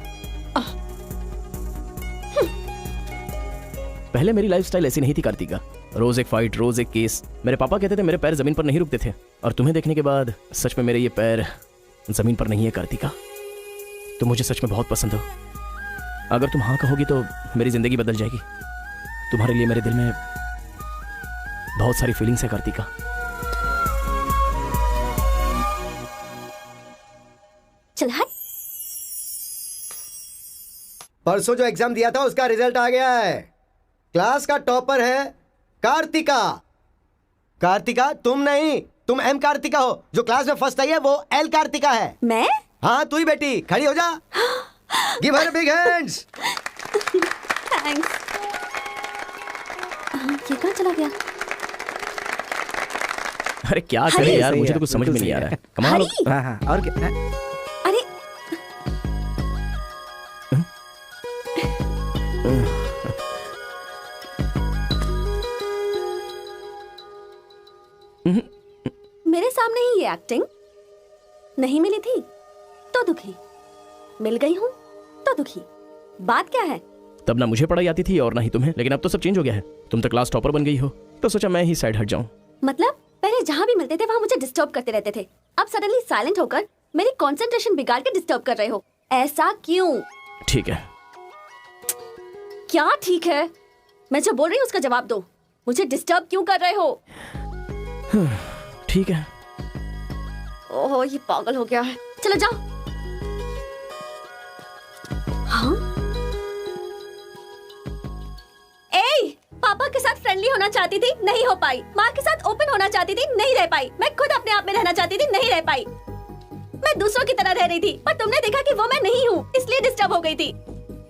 पहले मेरी लाइफस्टाइल ऐसी नहीं थी कार्तिका, रोज एक फाइट, रोज एक केस। मेरे पापा कहते थे मेरे पैर जमीन पर नहीं रुकते थे, और तुम्हें देखने के बाद सच में मेरे ये पैर जमीन पर नहीं है कार्तिका। तुम मुझे सच में बहुत पसंद हो। अगर तुम हाँ कहोगी तो मेरी जिंदगी बदल जाएगी। तुम्हारे लिए मेरे दिल में बहुत सारी फीलिंग्स है कार्तिका। चल हट। परसों जो एग्जाम दिया था उसका रिजल्ट आ गया है। क्लास का टॉपर है कार्तिका। कार्तिका तुम नहीं, तुम एम कार्तिका हो। जो क्लास में फर्स्ट आई है वो एल कार्तिका है। मैं? हाँ तू ही बेटी, खड़ी हो जा। Give her big hands. Thanks. ये कहाँ चला गया? अरे क्या करे यार, मुझे तो कुछ समझ में नहीं आ रहा है। कमाल। हाँ हाँ, और क्या? अरे मेरे सामने ही ये एक्टिंग नहीं मिली थी तो दुखी, मिल गई हूँ तो दुखी। बात क्या है? तब ना मुझे पढ़ाई आती थी और ना ही तुम्हें, लेकिन अब तो सब चेंज हो गया है। तुम तो क्लास टॉपर बन गई हो, तो सोचा मैं ही साइड हट जाऊं। मतलब पहले जहाँ भी मिलते थे वहाँ मुझे डिस्टर्ब करते रहते थे, अब सडनली साइलेंट होकर मेरी कंसंट्रेशन बिगाड़ के डिस्टर्ब कर रहे हो। ऐसा क्यों? ठीक है। क्या ठीक है? मैं जो बोल रही हूँ उसका जवाब दो। मुझे डिस्टर्ब क्यों कर रहे हो? ठीक है। ओहो ये पागल हो गया है। चलो जाओ। हाँ? ए, पापा के साथ फ्रेंडली होना चाहती थी, नहीं हो पाई। माँ के साथ ओपन होना चाहती थी, नहीं रह पाई। मैं खुद अपने आप में रहना चाहती थी, नहीं रह पाई। मैं दूसरों की तरह रह रही थी, पर तुमने देखा कि वो मैं नहीं हूँ, इसलिए डिस्टर्ब हो गई थी।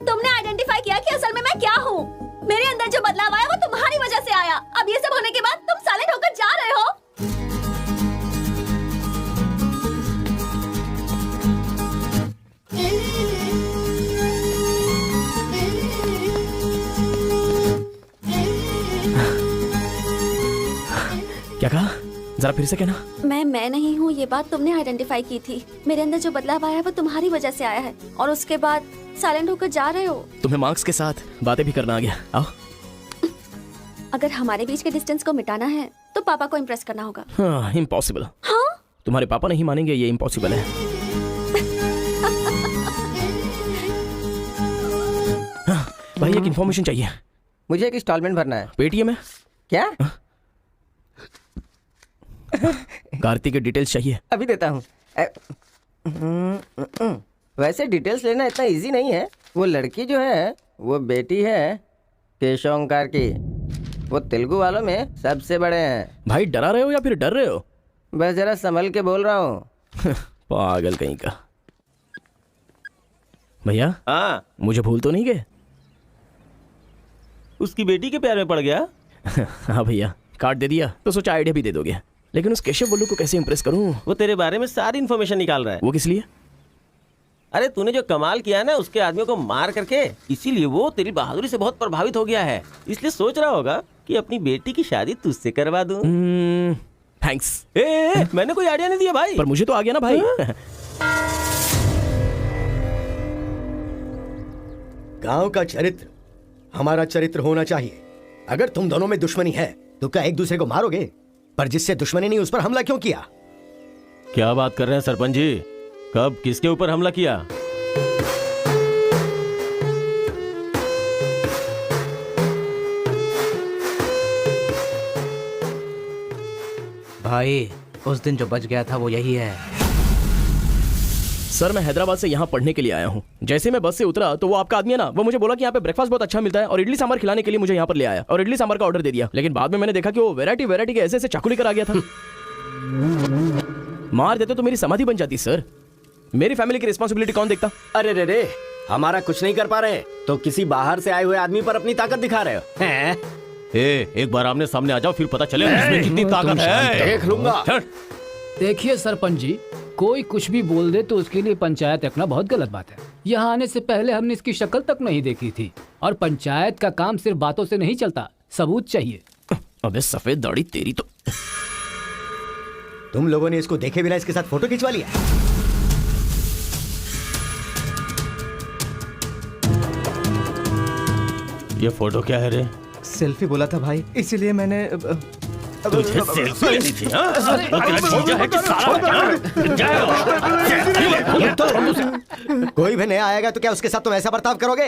तुमने आइडेंटिफाई किया कि असल में मैं क्या हूँ। मेरे अंदर जो बदलाव आया वो तुम्हारी वजह से आया। अब ये सब होने के बाद तुम साइलेंट होकर जा रहे हो। क्या कहा? जरा फिर से कहना। मैं नहीं हूँ, ये बात तुमने आइडेंटिफाई की थी। मेरे अंदर जो बदलाव आया है वो तुम्हारी वजह से आया है, और उसके बाद साइलेंट होकर जा रहे हो। तुम्हें मार्क्स के साथ बातें भी करना आ गया। आओ। अगर हमारे बीच के डिस्टेंस को मिटाना है तो पापा को इम्प्रेस करना होगा। हाँ, इम्पॉसिबल। हाँ? तुम्हारे पापा नहीं मानेंगे, ये इम्पॉसिबल है। हाँ, भाई एक इन्फॉर्मेशन चाहिए। मुझे एक इंस्टॉलमेंट भरना है। पेटीएम है क्या? कार्तिक के डिटेल्स चाहिए। अभी देता हूँ। वैसे डिटेल्स लेना इतना इजी नहीं है। वो लड़की जो है वो बेटी है केशवंकार की। वो तेलुगु वालों में सबसे बड़े हैं। भाई डरा रहे हो या फिर डर रहे हो? बस जरा संभल के बोल रहा हूँ। पागल कहीं का। भैया हाँ, मुझे भूल तो नहीं गए? उसकी बेटी के प्यार में पड़ गया। हाँ भैया, कार्ड दे दिया तो सोचा आइडिया भी दे दोगे, लेकिन उस केशव बोलू को कैसे इंप्रेस करूं? वो तेरे बारे में सारी इन्फॉर्मेशन निकाल रहा है। वो किस लिए? अरे तूने जो कमाल किया है ना उसके आदमियों को मार करके, इसीलिए वो तेरी बहादुरी से बहुत प्रभावित हो गया है। इसलिए सोच रहा होगा कि अपनी बेटी की शादी तुझसे करवा दूं। थैंक्स। मैंने कोई आइडिया नहीं दिया भाई। पर मुझे तो आ गया ना भाई। गांव का चरित्र हमारा चरित्र होना चाहिए। अगर तुम दोनों में दुश्मनी है तो क्या एक दूसरे को मारोगे? पर जिससे दुश्मनी नहीं उस पर हमला क्यों किया? क्या बात कर रहे हैं सरपंच जी? कब किसके ऊपर हमला किया? भाई उस दिन जो बच गया था वो यही है। सर मैं हैदराबाद से यहाँ पढ़ने के लिए आया हूँ। जैसे मैं बस से उतरा तो वो आपका आदमी है ना, वो मुझे बोला कि यहाँ पे ब्रेकफास्ट बहुत अच्छा मिलता है और इडली सांभर खिलाने के लिए मुझे यहाँ पर ले आया और इडली सांभर का ऑर्डर दे दिया। लेकिन बाद में मैंने देखा कि वो वैरायटी के ऐसे ऐसे चाकू लेकर आ गया था। मार देते तो मेरी समाधि बन जाती सर। मेरी फैमिली की रिस्पॉन्सिबिलिटी कौन देखता? अरे रे रे, हमारा कुछ नहीं कर पा रहे तो किसी बाहर से आए हुए आदमी पर अपनी ताकत दिखा रहे हो हैं? एक बार आमने सामने आ जाओ, फिर पता चले इसमें कितनी ताकत है। देख लूंगा। देखिए सरपंच जी, कोई कुछ भी बोल दे तो उसके लिए पंचायत रखना बहुत गलत बात है। यहाँ आने से पहले हमने इसकी शक्ल तक नहीं देखी थी और पंचायत का काम सिर्फ बातों से नहीं चलता, सबूत चाहिए। अबे सफेद दाढ़ी तेरी तो। तुम लोगों ने इसको देखे बिना इसके साथ फोटो खिंचवा लिया। ये फोटो क्या है रे? सेल्फी बोला था भाई, इसीलिए मैंने तुझे सेल्फी लेनी थी, हाँ? वो तेरा जीजा है कि साला क्या? कोई भी नया आएगा तो क्या उसके साथ तुम ऐसा बर्ताव करोगे?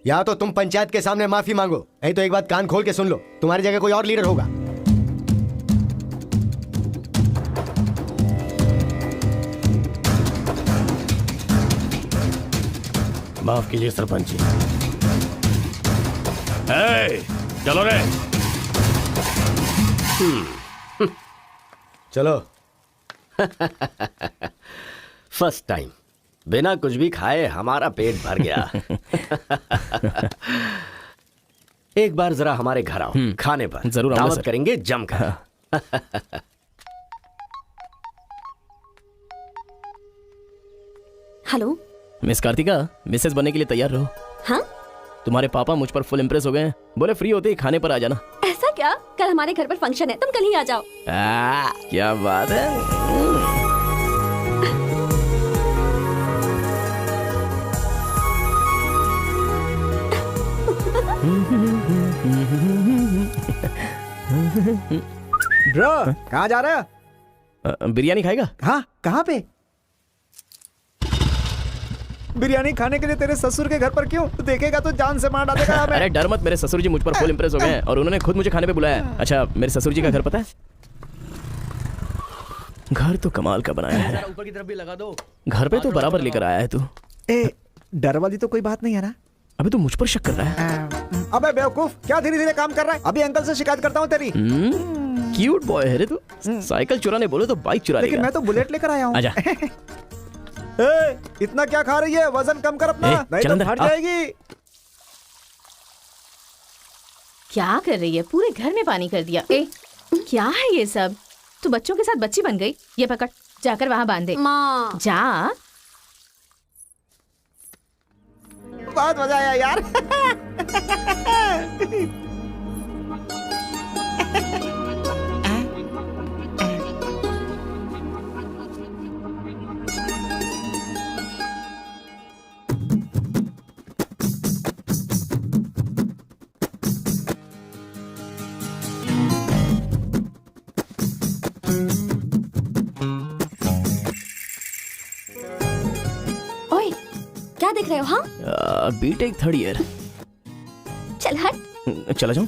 या तो तुम पंचायत के सामने माफी मांगो, नहीं तो एक बात कान खोल के सुन लो, तुम्हारी जगह कोई और लीडर होगा। माफ कीजिए सरपंच जी। चलो रे। चलो। फर्स्ट टाइम बिना कुछ भी खाए हमारा पेट भर गया। एक बार जरा हमारे घर आओ, खाने पर जरूर आऊंगा दावत सर। करेंगे जमकर। हेलो। मिस कार्तिका, मिसेस बनने के लिए तैयार रहो। हाँ, तुम्हारे पापा मुझ पर फुल इम्प्रेस हो गए हैं, बोले फ्री होते ही खाने पर आ जाना। ऐसा क्या? कल हमारे घर पर फंक्शन है, तुम कल ही आ जाओ। क्या बात है। ब्रो कहाँ जा रहे हो? बिरयानी खाएगा? हाँ, कहाँ पे? बिरयानी खाने के लिए तेरे ससुर के घर पर क्यों? तू देखेगा तो जान से मार डालेगा हमें। अरे डर मत, मेरे ससुर जी मुझ पर फुल इम्प्रेस हो गए हैं और उन्होंने खुद मुझे खाने पे बुलाया है। अच्छा, मेरे ससुर जी का घर पता है? घर तो कमाल का बनाया है। ऊपर की तरफ भी लगा दो। घर पे तो बराबर लेकर आया है तू। ए, डर वाली तो कोई बात नहीं है ना? अबे तू मुझ पर शक कर रहा है? अबे बेवकूफ, क्या धीरे धीरे काम कर रहा है? अभी अंकल से शिकायत करता हूँ तेरी। क्यूट बॉय है रे तू। साइकिल चुराने बोलो तो बाइक चुरा लेकिन लेगा। मैं तो बुलेट लेकर आया हूँ। आजा। ए, इतना क्या खा रही है? वजन कम कर अपना, नहीं चल तो अंदर, फट आ। जाएगी। क्या कर रही है? पूरे घर में पानी कर दिया। ए, क्या है ये सब? तू बच्चों के साथ बच्ची बन गई। ये पकड़, जाकर वहाँ बांध दे। माँ। जा। बहुत मजा आया यार। ओए, क्या देख रहे हो? हाँ, बीटेक थर्ड ईयर। चल हट। चला जाऊं?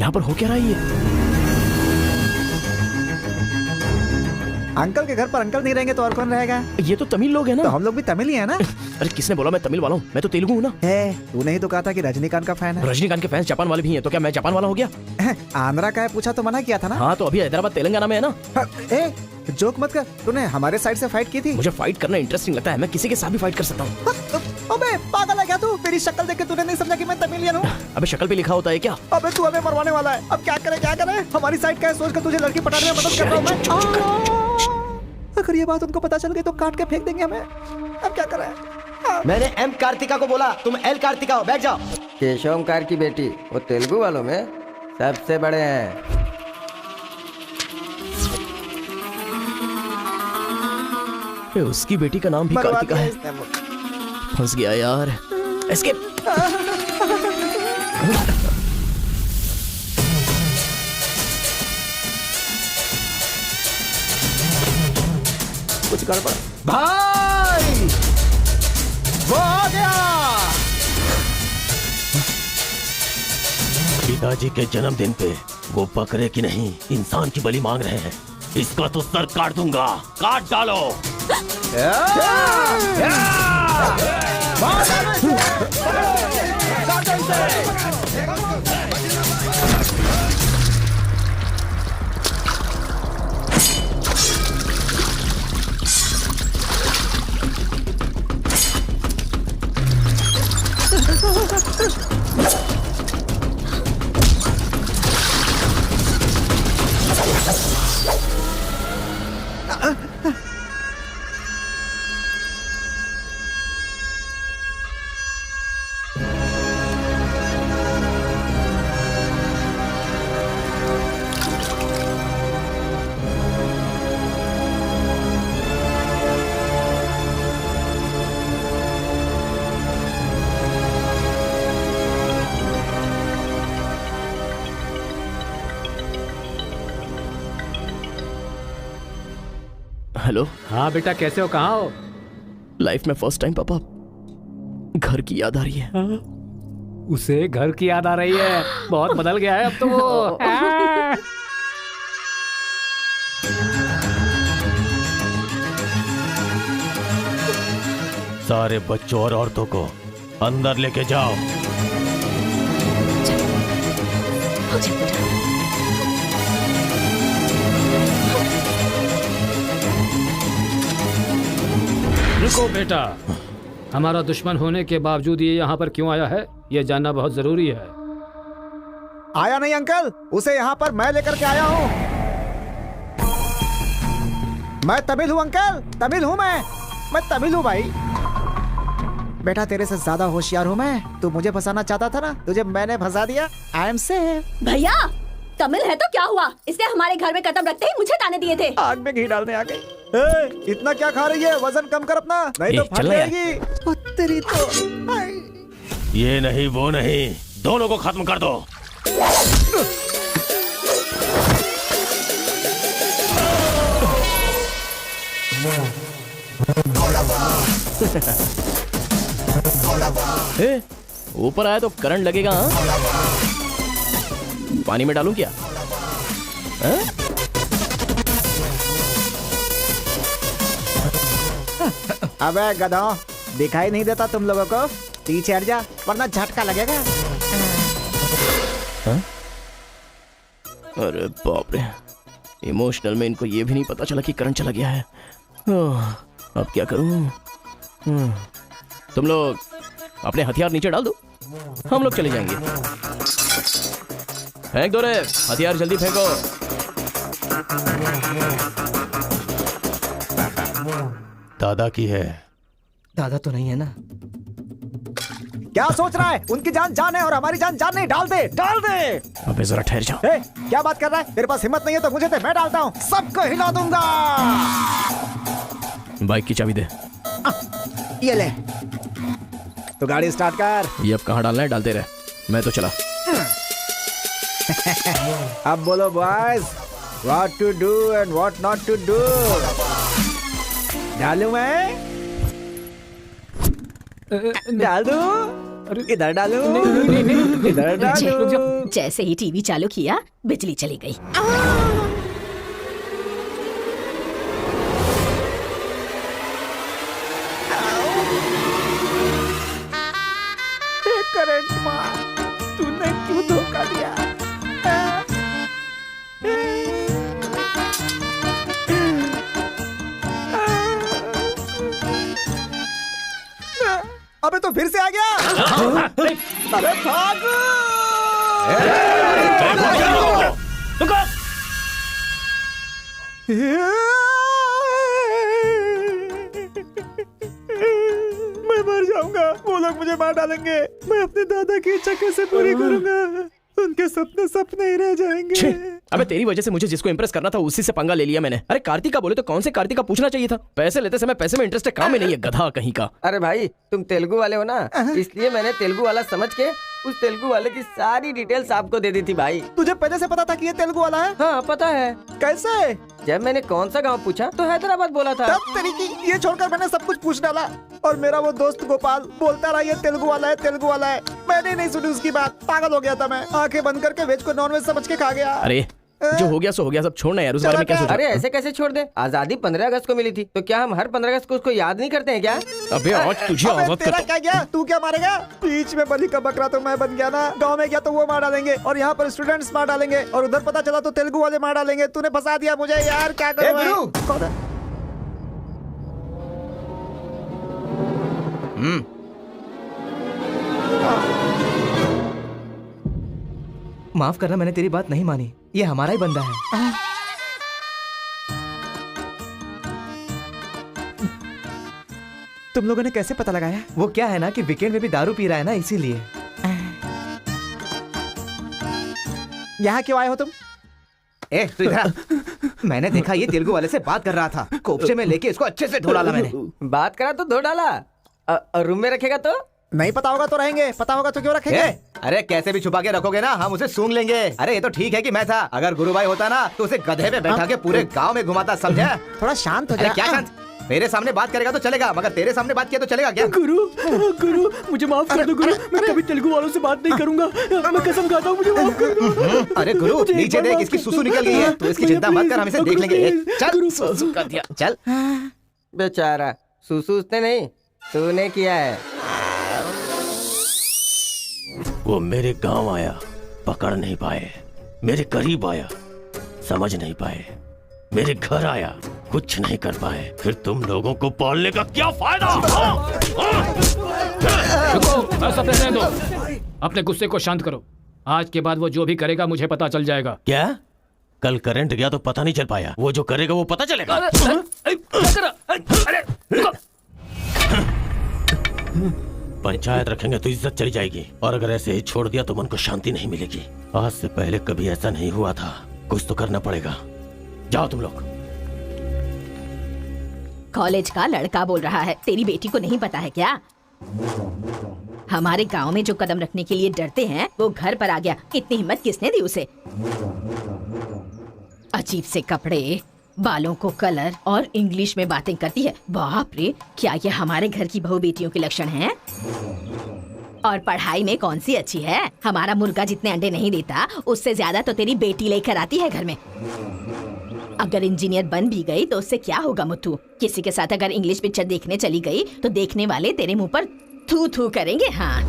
यहाँ पर हो क्या रहा है ये? अंकल के घर पर अंकल नहीं रहेंगे तो और कौन रहेगा? ये तो तमिल लोग हैं ना। तो हम लोग भी तमिल ही है ना। अरे किसने बोला मैं तमिल वाला हूँ? मैं तो तेलुगु हूँ ना। तूने ही तो कहा था कि रजनीकांत का फैन है। रजनीकांत के फैंस जापान वाले भी हैं, तो क्या मैं जापान वाला हो गया? आंध्रा का है पूछा तो मना किया था ना। हाँ तो अभी हैदराबाद तेलंगाना में है ना। जोक मत कर, तूने हमारे साइड से फाइट की थी। मुझे फाइट करना इंटरेस्टिंग लगता है, मैं किसी के साथ भी फाइट कर सकता हूँ। अबे पागल है क्या तू? मेरी शक्ल देख के तूने नहीं समझा कि मैं तमिलियन हूँ? अबे शक्ल पे लिखा होता है क्या? अबे तू हमें मरवाने वाला है। अब क्या करे क्या करे? हमारी साइड का है, सोच कर तुझे लड़की पटाने में मदद कर रहा हूँ मैं। अगर ये बात उनको पता चल गई तो काट के फेंक देंगे हमें। अब क्या करें? मैंने एम कार्तिका को बोला, तुम एल कार्तिका हो, बैठ जाओ। केशव ओमकार की बेटी, वो तेलुगु वालों में सबसे बड़े हैं। उसकी बेटी का नाम भी कार्तिका है। फंस गया यार। एस्केप। कुछ गड़बड़। भाई वो आ गया। पिताजी के जन्मदिन पे वो बकरे की नहीं इंसान की बलि मांग रहे हैं। इसका तो सर काट दूंगा, काट डालो। हेलो। हाँ बेटा, कैसे हो? कहाँ हो? लाइफ में फर्स्ट टाइम पापा घर की याद आ रही है। उसे घर की याद आ रही है? बहुत बदल गया है अब तो वो। सारे बच्चों और औरतों को अंदर लेके जाओ। रुको बेटा, हमारा दुश्मन होने के बावजूद ये यहाँ पर क्यों आया है, ये जानना बहुत जरूरी है। आया नहीं अंकल, उसे यहाँ पर मैं लेकर के आया हूँ। मैं तमिल हूँ अंकल, तमिल हूँ मैं तमिल हूँ भाई। बेटा तेरे से ज्यादा होशियार हूँ मैं। तू मुझे फंसाना चाहता था ना, तुझे मैंने फंसा दिया। I am safe. भैया तमिल है तो क्या हुआ? इसने हमारे घर में कदम रखते ही मुझे ताने दिए थे। आग में घी डालने आ गई। इतना क्या खा रही है? वजन कम कर अपना, नहीं तो फट जाएगी। तेरी तो ये नहीं वो नहीं, दोनों को खत्म कर दो। ऊपर आया तो करंट लगेगा। हाँ? पानी में डालूं क्या? अबे गधों, दिखाई नहीं देता तुम लोगों को? पीछे हट जा वरना झटका लगेगा। अरे बाप रे, इमोशनल में इनको ये भी नहीं पता चला कि करंट चला गया है। अब क्या करूं? तुम लोग अपने हथियार नीचे डाल दो, हम लोग चले जाएंगे। फेंक दो रे हथियार, जल्दी फेंको। दादा की है। दादा तो नहीं है ना? क्या सोच रहा है? उनकी जान जान है और हमारी जान जान नहीं। डाल दे, डाल दे। अबे जरा ठहर जाओ। क्या बात कर रहा है? तेरे पास हिम्मत नहीं है तो मुझे दे, मैं डालता हूँ, सबको हिला दूंगा। बाइक की चाबी दे। ये ले, तो गाड़ी स्टार्ट कर। ये अब कहाँ डालना है डालते रहे, मैं तो चला। अब बोलो boys, what to do and what not to do. डालूं मैं? डाल दूं? इधर डालो, नहीं, नहीं, इधर डालो। जैसे ही टीवी चालू किया बिजली चली गई। करंट मार, तूने क्यों धोखा दिया? अबे तो फिर से आ गया। अरे भागो! मैं मर जाऊंगा, वो लोग मुझे मार डालेंगे। मैं अपने दादा की इच्छा कैसे पूरी करूंगा? उनके सपने सपने ही रह जाएंगे। अबे तेरी वजह से मुझे जिसको इंप्रेस करना था उसी से पंगा ले लिया मैंने। अरे कार्तिका बोले तो कौन से कार्तिका पूछना चाहिए था। पैसे लेते समय पैसे में इंटरेस्ट है, काम में नहीं है, गधा कहीं का। अरे भाई तुम तेलुगु वाले हो ना, इसलिए मैंने तेलुगु वाला समझ के उस तेलुगु वाले की सारी डिटेल्स आपको दे दी थी भाई। तुझे पहले से पता था कि ये तेलुगु वाला है? हाँ पता है। कैसे? जब मैंने कौन सा गांव पूछा तो हैदराबाद बोला था। तब तरीके ये छोड़कर मैंने सब कुछ पूछ डाला और मेरा वो दोस्त गोपाल बोलता रहा ये तेलुगु वाला है, तेलुगु वाला है। मैंने नहीं सुनी उसकी बात, पागल हो गया था मैं। आंखें बंद करके वेज को नॉन वेज समझ के खा गया। अरे जो हो गया सो हो गया, सब छोड़ना यार, उस बारे में क्या सोचा? अरे ऐसे कैसे छोड़ दे? आजादी 15 अगस्त को मिली थी, तो क्या हम हर 15 अगस्त को उसको याद नहीं करते हैं क्या? अबे आज तुझे अबे आजाद तेरा करता क्या गया? तू क्या मारेगा? बीच में बलि का बकरा तो मैं बन गया ना। गांव में गया तो वो मार डालेंगे और यहाँ पर स्टूडेंट्स मार डालेंगे और उधर पता चला तो तेलुगु वाले मार डालेंगे। तूने फंसा दिया मुझे यार, क्या करूं मैं? माफ करना, मैंने तेरी बात नहीं मानी। ये हमारा ही बंदा है। तुम लोगों ने कैसे पता लगाया? वो क्या है ना कि वीकेंड में भी दारू पी रहा है ना, इसीलिए। यहाँ क्यों आए हो तुम? ए तू इधर आ। मैंने देखा ये तेलुगु वाले से बात कर रहा था, कोपचे में लेके इसको अच्छे से धो डाला मैंने। बात करा तो धो डाला, और रूम में रखेगा तो? नहीं पता होगा तो रहेंगे, पता होगा तो क्यों रखेंगे? अरे कैसे भी छुपा के रखोगे ना, हम उसे सूंघ लेंगे। अरे ये तो ठीक है कि मैं था, अगर गुरु भाई होता ना तो उसे गधे पे बैठा के पूरे गांव में घुमाता, समझा? थोड़ा शांत हो अरे जा। क्या शांत? मेरे सामने बात करेगा तो चलेगा, मगर तेरे सामने बात किया तो चलेगा क्या? गुरु मुझे माफ कर दो गुरु, मैं कभी तेलुगु वालों से बात नहीं करूंगा, मैं कसम खाता हूँ, मुझे माफ कर दो। अरे गुरु नीचे देख, इसकी सुसु निकल गई है, तो इसकी चिंता मत कर, हम इसे देख लेंगे। चल सुसु कर दिया, चल। बेचारा सुसु उसने नहीं, तूने किया है। वो मेरे गांव आया, पकड़ नहीं पाए, मेरे करीब आया, समझ नहीं पाए, मेरे घर आया, कुछ नहीं कर पाए, फिर तुम लोगों को पालने का क्या फायदा? रुको, ऐसा रहने दो। अपने गुस्से को शांत करो। आज के बाद वो जो भी करेगा मुझे पता चल जाएगा। क्या? कल करंट गया तो पता नहीं चल पाया, वो जो करेगा वो पता चलेगा। पंचायत रखेंगे तो इज्जत चली जाएगी, और अगर ऐसे ही छोड़ दिया तो मन को शांति नहीं मिलेगी। आज से पहले कभी ऐसा नहीं हुआ था, कुछ तो करना पड़ेगा। जाओ तुम लोग। कॉलेज का लड़का बोल रहा है, तेरी बेटी को नहीं पता है क्या? हमारे गांव में जो कदम रखने के लिए डरते हैं वो घर पर आ गया। इतनी हिम्मत किसने दी उसे? अजीब से कपड़े, बालों को कलर और इंग्लिश में बातें करती है। बाप रे, क्या ये हमारे घर की बहू बेटियों के लक्षण हैं? और पढ़ाई में कौन सी अच्छी है? हमारा मुर्गा जितने अंडे नहीं देता उससे ज्यादा तो तेरी बेटी लेकर आती है घर में। अगर इंजीनियर बन भी गई तो उससे क्या होगा मुत्तू? किसी के साथ अगर इंग्लिश पिक्चर देखने चली गई तो देखने वाले तेरे मुंह पर थू थू करेंगे। हाँ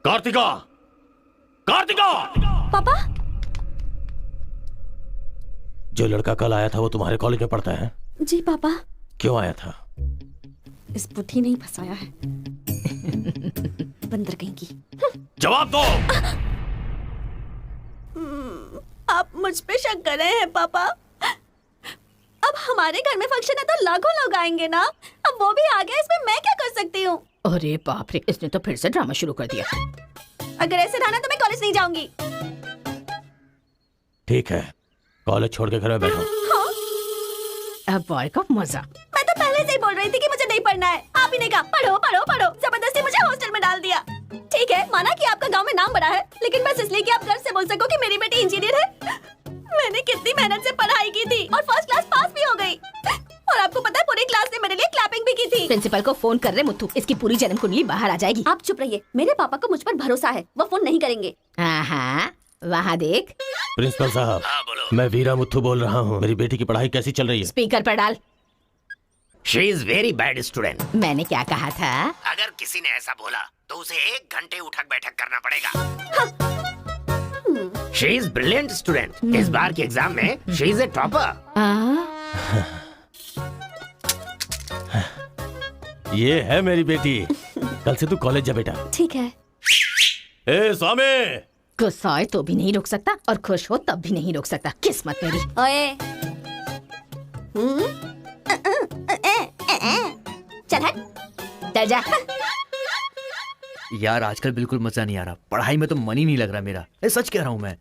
कार्तिका, कार्तिका! पापा जो लड़का कल आया था वो तुम्हारे कॉलेज में पढ़ता है? जी पापा। क्यों आया था? इस बुद्धि नहीं फंसाया है। बंदर कहीं की। जवाब दो। आप मुझ पे शक कर रहे हैं पापा? अब हमारे घर में फंक्शन है तो लाखों लोग आएंगे ना। अब वो भी आ गया, इसमें मैं क्या कर सकती हूँ? अरे बाप रे, इसने तो फिर से ड्रामा शुरू कर दिया। अगर ऐसे रहा ना तो मैं कॉलेज नहीं जाऊंगी। ठीक है, कॉलेज छोड़ के घर में बैठो। हाँ? अब बॉय का मजा। मैं तो पहले से ही बोल रही थी कि मुझे नहीं पढ़ना है। आप ही ने कहा पढ़ो पढ़ो पढ़ो, जबरदस्ती मुझे हॉस्टल में डाल दिया। ठीक है, माना कि आपका गांव में नाम बड़ा है, लेकिन बस इसलिए कि आप गर्व से बोल सको कि मेरी बेटी इंजीनियर है। मैंने कितनी मेहनत से पढ़ाई की थी और फर्स्ट क्लास पास भी हो गई। और आपको पता है पूरी क्लास ने मेरे लिए क्लैप शॉपिंग भी की थी। प्रिंसिपल को फोन कर रहे मुथु, इसकी पूरी जन्म कुंडली बाहर आ जाएगी। आप चुप रहिए, मेरे पापा को मुझ पर भरोसा है, वो फोन नहीं करेंगे। हाँ, वहाँ देख। प्रिंसिपल साहब, मैं वीरा मुथु बोल रहा हूँ। मेरी बेटी की पढ़ाई कैसी चल रही है? स्पीकर पर डाल। She is very bad student. मैंने क्या कहा था? अगर किसी ने ऐसा बोला तो उसे 1 घंटे उठक बैठक करना पड़ेगा। She is brilliant student. इस बार के एग्जाम में शी इज ए टॉपर। ये है मेरी बेटी। कल से तू कॉलेज जा बेटा। ठीक है। ए स्वामी, गुस्सा आए तो भी नहीं रोक सकता और खुश हो तब भी नहीं रोक सकता। किस्मत मेरी। ओए। चल हट। डर जा। यार आजकल बिल्कुल मजा नहीं आ रहा, पढ़ाई में तो मन ही नहीं लग रहा मेरा। सच कह रहा हूँ मैं।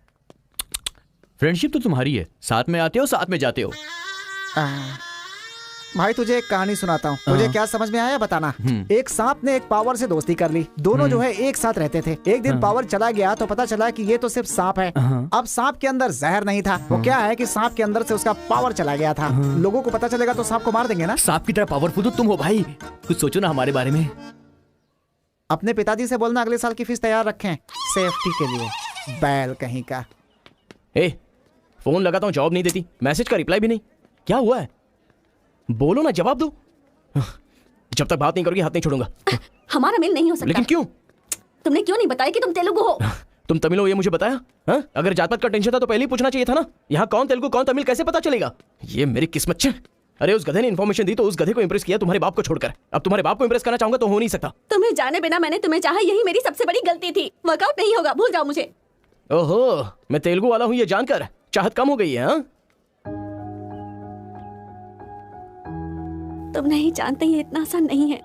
फ्रेंडशिप तो तुम्हारी है, साथ में आते हो साथ में जाते हो। भाई तुझे एक कहानी सुनाता हूँ, तुझे क्या समझ में आया बताना। एक सांप ने एक पावर से दोस्ती कर ली, दोनों जो है एक साथ रहते थे। एक दिन पावर चला गया तो पता चला कि ये तो सिर्फ सांप है। अब सांप के अंदर जहर नहीं था, वो क्या है कि सांप के अंदर से उसका पावर चला गया था। लोगों को पता चलेगा तो सांप को मार देंगे ना। सांप की तरह पावरफुल तो तुम हो भाई, कुछ सोचो ना हमारे बारे में। अपने पिताजी से बोलना अगले साल की फीस तैयार रखें, सेफ्टी के लिए। बैल कहीं का। ए, फोन लगाता हूँ, जवाब नहीं देती, मैसेज का रिप्लाई भी नहीं। क्या हुआ है? बोलो ना, जवाब दो। जब तक बात नहीं करोगी हाथ नहीं छोड़ूंगा। हमारा मेल नहीं हो सकता। लेकिन क्यों? तुमने क्यों नहीं बताया कि तुम तेलुगु हो? तुम तमिल हो ये मुझे बताया? हाँ? अगर जात पात का टेंशन था तो पहले ही पूछना चाहिए था ना। यहाँ कौन तेलुगु कौन तमिल कैसे पता चलेगा? ये मेरी किस्मत छे। अरे उस गधे ने इन्फॉर्मेशन दी तो उस गधे को इंप्रेस किया तुम्हारे बाप को छोड़कर। अब तुम्हारे बाप को इंप्रेस करना चाहूंगा तो हो नहीं सकता। तुम्हें जाने बिना मैंने तुम्हें चाहा, यही मेरी सबसे बड़ी गलती थी। वर्कआउट नहीं होगा, भूल जाओ मुझे। ओहो, मैं तेलुगु वाला हूँ ये जानकर चाहत कम हो गई है। हाँ? तुम नहीं जानते ये इतना आसान नहीं है।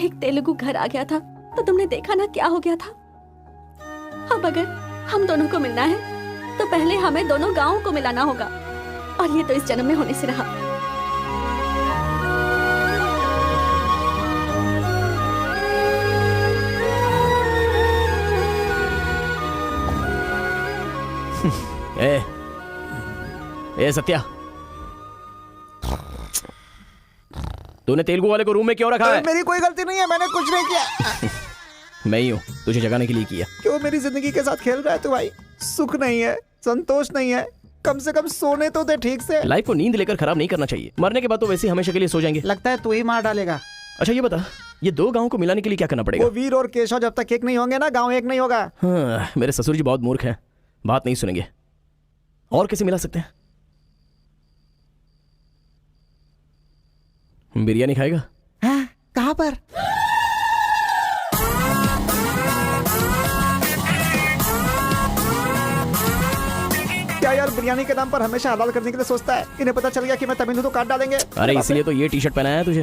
एक तेलुगु घर आ गया था तो तुमने देखा ना क्या हो गया था। अब अगर हम दोनों को मिलना है तो पहले हमें दोनों गांवों को मिलाना होगा, और ये तो इस जन्म में होने से रहा। ए सत्या, तूने तेलुगु वाले को रूम में क्यों रखा है? मेरी कोई गलती नहीं है, मैंने कुछ नहीं किया। मैं ही हूँ, तुझे जगाने के लिए किया। क्यों मेरी जिंदगी के साथ खेल रहा है तू भाई? सुख नहीं है, संतोष नहीं है, कम से कम सोने तो दे ठीक से। लाइफ को नींद लेकर खराब नहीं करना चाहिए, मरने के बाद तो वैसे ही हमेशा के लिए सो जाएंगे। लगता है तू ही मार डालेगा। अच्छा ये बता, ये 2 गांवों को मिलाने के लिए क्या करना पड़ेगा? वो वीर और केशव जब तक एक नहीं होंगे ना, गाँव एक नहीं होगा। हाँ, मेरे ससुर जी बहुत मूर्ख हैं, बात नहीं सुनेंगे। और कैसे मिला सकते हैं? बिरयानी खाएगा? हाँ, कहाँ पर? क्या यार बिरयानी के नाम पर हमेशा हलाल करने के लिए सोचता है। इन्हें पता चल गया कि मैं तमिल हूं तो काट डालेंगे। अरे इसलिए तो ये टी शर्ट पहनाया है तुझे।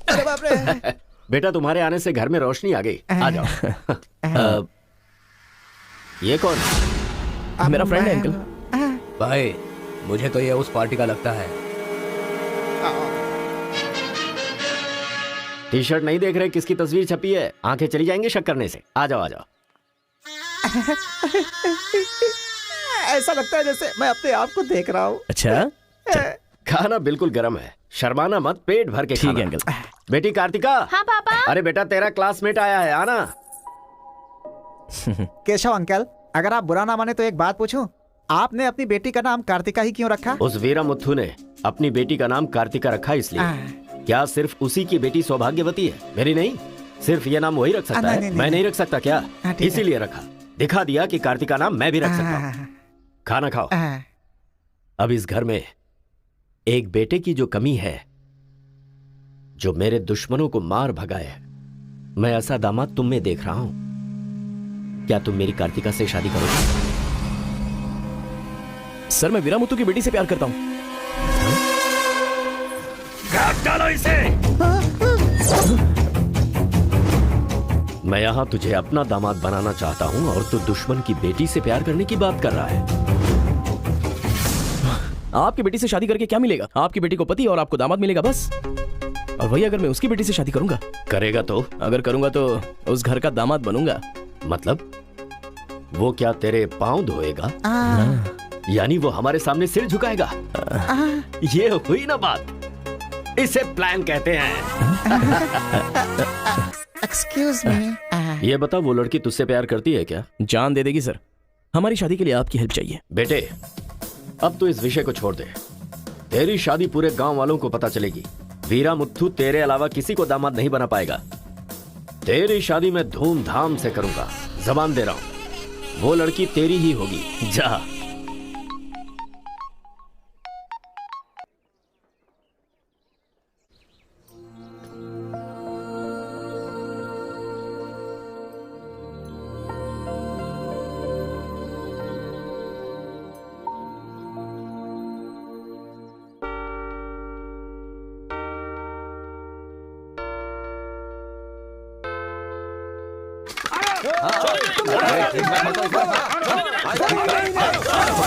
अरे बाप रे। बेटा तुम्हारे आने से घर में रोशनी आ गई। आ जाओ। ये कौन? मेरा फ्रेंड है अंकल। भाई मुझे तो ये उस पार्टी का लगता है। टी शर्ट नहीं देख रहे किसकी तस्वीर छपी है? आंखें चली जाएंगी शक करने से। आ जाओ आ जाओ। ऐसा लगता है जैसे मैं अपने आप को देख रहा हूँ। अच्छा, खाना बिल्कुल गर्म है, शर्माना मत, पेट भर के ठीक है खाना। अंकल। बेटी कार्तिका। हाँ पापा। अरे बेटा तेरा क्लासमेट आया है, आना। केशव अंकल, अगर आप बुरा ना माने तो एक बात पूछूं? आपने अपनी बेटी का नाम कार्तिका ही क्यों रखा? उस वीरा मुथु ने अपनी बेटी का नाम कार्तिका रखा इसलिए। क्या सिर्फ उसी की बेटी सौभाग्यवती है? मेरी नहीं, सिर्फ ये नाम वही रख सकता है। मैं नहीं रख सकता क्या? इसीलिए रखा, दिखा दिया कि कार्तिका नाम मैं भी रख सकता हूँ। खाना खाओ। अब इस घर में एक बेटे की जो कमी है, जो मेरे दुश्मनों को मार भगाए, मैं ऐसा दामाद तुम में देख रहा हूं। क्या तुम मेरी कार्तिका से शादी करोगे? सर मैं वीरा मुथु की बेटी से प्यार करता हूँ। काट डालो इसे। मैं यहाँ तुझे अपना दामाद बनाना चाहता हूँ और तू दुश्मन की बेटी से प्यार करने की बात कर रहा है। आपकी बेटी से शादी करके क्या मिलेगा? आपकी बेटी को पति और आपको दामाद मिलेगा बस। और वही अगर मैं उसकी बेटी से शादी करूंगा? करेगा तो? अगर करूंगा तो उस घर का दामाद बनूंगा। मतलब वो क्या तेरे पाँव धोएगा? यानी वो हमारे सामने सिर झुकाएगा? ये हुई ना बात। इसे प्लान कहते हैं। Excuse me. ये बता, वो लड़की तुझसे प्यार करती है क्या? जान दे देगी सर। हमारी शादी के लिए आपकी हेल्प चाहिए। बेटे, अब तो इस विषय को छोड़ दे। तेरी शादी पूरे गांव वालों को पता चलेगी। वीरा मुत्थू तेरे अलावा किसी को दामाद नहीं बना पाएगा। तेरी शादी मैं धूमधाम से करूंगा, जबान दे रहा हूं। वो लड़की तेरी ही होगी। जा।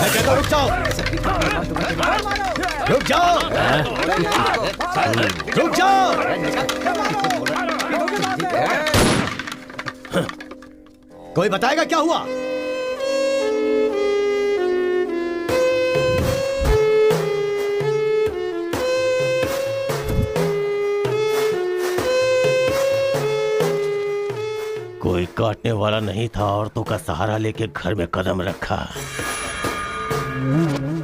रुक जाओ, रुक जाओ, रुक जाओ। कोई बताएगा क्या हुआ? कोई काटने वाला नहीं था, औरतों का सहारा लेके घर में कदम रखा।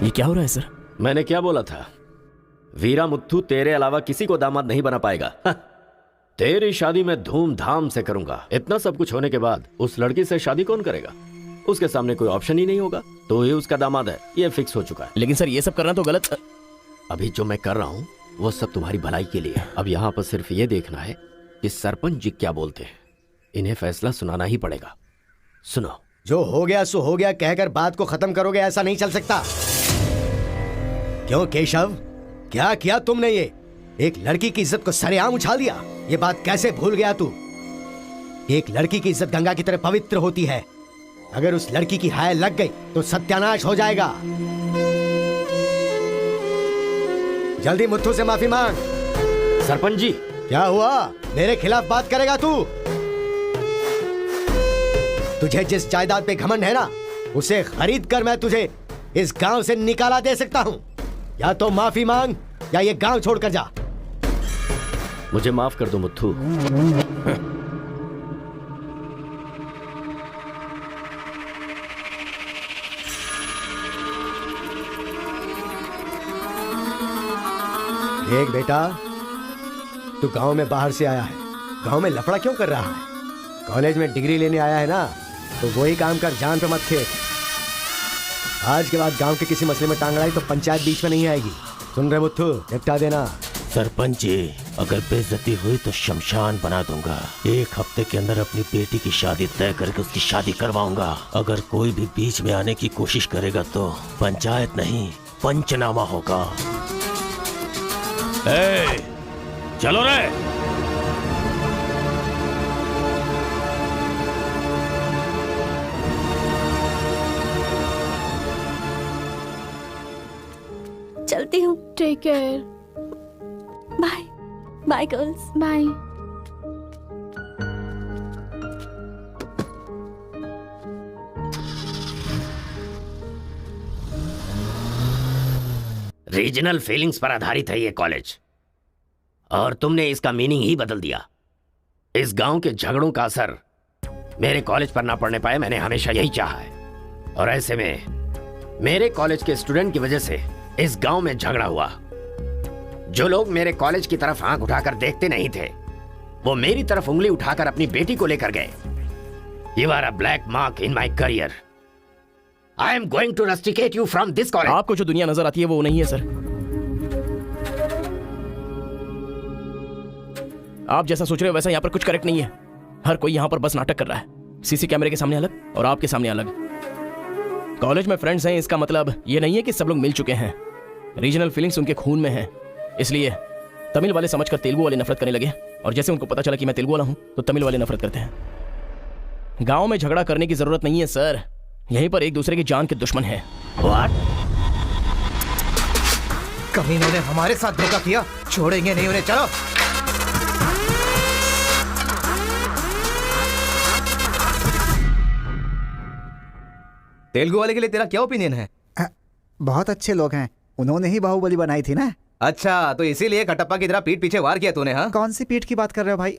ये क्या हो रहा है सर? मैंने क्या बोला था? वीरा मुत्थू तेरे अलावा किसी को दामाद नहीं बना पाएगा। तेरी शादी मैं धूमधाम से करूंगा। इतना सब कुछ होने के बाद उस लड़की से शादी कौन करेगा? उसके सामने कोई ऑप्शन ही नहीं होगा, तो ही उसका दामाद है, ये फिक्स हो चुका है। लेकिन सर ये सब करना तो गलत। अभी जो मैं कर रहा हूँ वो सब तुम्हारी भलाई के लिए। अब यहाँ पर सिर्फ ये देखना है कि सरपंच जी क्या बोलते हैं। इन्हें फैसला सुनाना ही पड़ेगा। सुनो। जो हो गया सो हो गया कहकर बात को खत्म करोगे, ऐसा नहीं चल सकता। क्यों केशव, क्या किया तुमने? ये एक लड़की की इज्जत को सरेआम उछाल दिया। ये बात कैसे भूल गया तू? एक लड़की की इज्जत गंगा की तरह पवित्र होती है। अगर उस लड़की की हाय लग गई तो सत्यानाश हो जाएगा। जल्दी मुत्थू से माफी मांग। सरपंच जी। क्या हुआ? मेरे खिलाफ बात करेगा तू? तुझे जिस जायदाद पे घमंड है ना, उसे खरीद कर मैं तुझे इस गांव से निकाला दे सकता हूं। या तो माफी मांग या ये गांव छोड़कर जा। मुझे माफ कर दो मुत्थू। देख बेटा, तू गांव में बाहर से आया है, गांव में लफड़ा क्यों कर रहा है? कॉलेज में डिग्री लेने आया है ना, तो वही काम कर, जान पे मत खेल। आज के बाद गांव के किसी मसले में टांग अड़ाई तो पंचायत बीच में नहीं आएगी। सुन रहे मुत्थू, निपटा देना। सरपंच जी, अगर बेइज्जती हुई तो शमशान बना दूंगा। 1 हफ्ते के अंदर अपनी बेटी की शादी तय करके उसकी शादी करवाऊंगा। अगर कोई भी बीच में आने की कोशिश करेगा तो पंचायत नहीं, पंचनामा होगा। चलो रे। चलती हूँ। Take care. Bye bye girls. Bye. Regional feelings पर आधारित है ये कॉलेज, और तुमने इसका मीनिंग ही बदल दिया। इस गांव के झगड़ों का असर मेरे कॉलेज पर ना पड़ने पाए, मैंने हमेशा यही चाहा है। और ऐसे में मेरे कॉलेज के स्टूडेंट की वजह से इस गांव में झगड़ा हुआ। जो लोग मेरे कॉलेज की तरफ आंख उठाकर देखते नहीं थे, वो मेरी तरफ उंगली उठाकर अपनी बेटी को लेकर गए। You are a black mark in my career. I am going to rusticate you from this college. आपको जो दुनिया नजर आती है वो नहीं है सर। आप जैसा सोच रहे हो वैसा यहाँ पर कुछ करेक्ट नहीं है। हर कोई यहाँ पर बस नाटक कर रहा है। सीसी कैमरे के सामने अलग और आपके सामने अलग। कॉलेज में फ्रेंड्स हैं, इसका मतलब ये नहीं है कि सब लोग मिल चुके हैं। रीजनल फीलिंग्स उनके खून में है, इसलिए तमिल वाले समझकर तेलुगु वाले नफरत करने लगे, और जैसे उनको पता चला कि मैं तेलुगु वाला हूं तो तमिल वाले नफरत करते हैं। गांव में झगड़ा करने की जरूरत नहीं है सर, यहीं पर एक दूसरे की जान के दुश्मन है। कमीनों ने हमारे साथ धोखा किया, छोड़ेंगे नहीं उन्हें। चलो। तेलुगु वाले के लिए तेरा क्या ओपिनियन है? बहुत अच्छे लोग हैं, उन्होंने ही बाहुबली बनाई थी ना। अच्छा, तो इसीलिए कटप्पा की तरह पीठ पीछे वार किया तूने? हाँ, कौन सी पीठ की बात कर रहे हो भाई?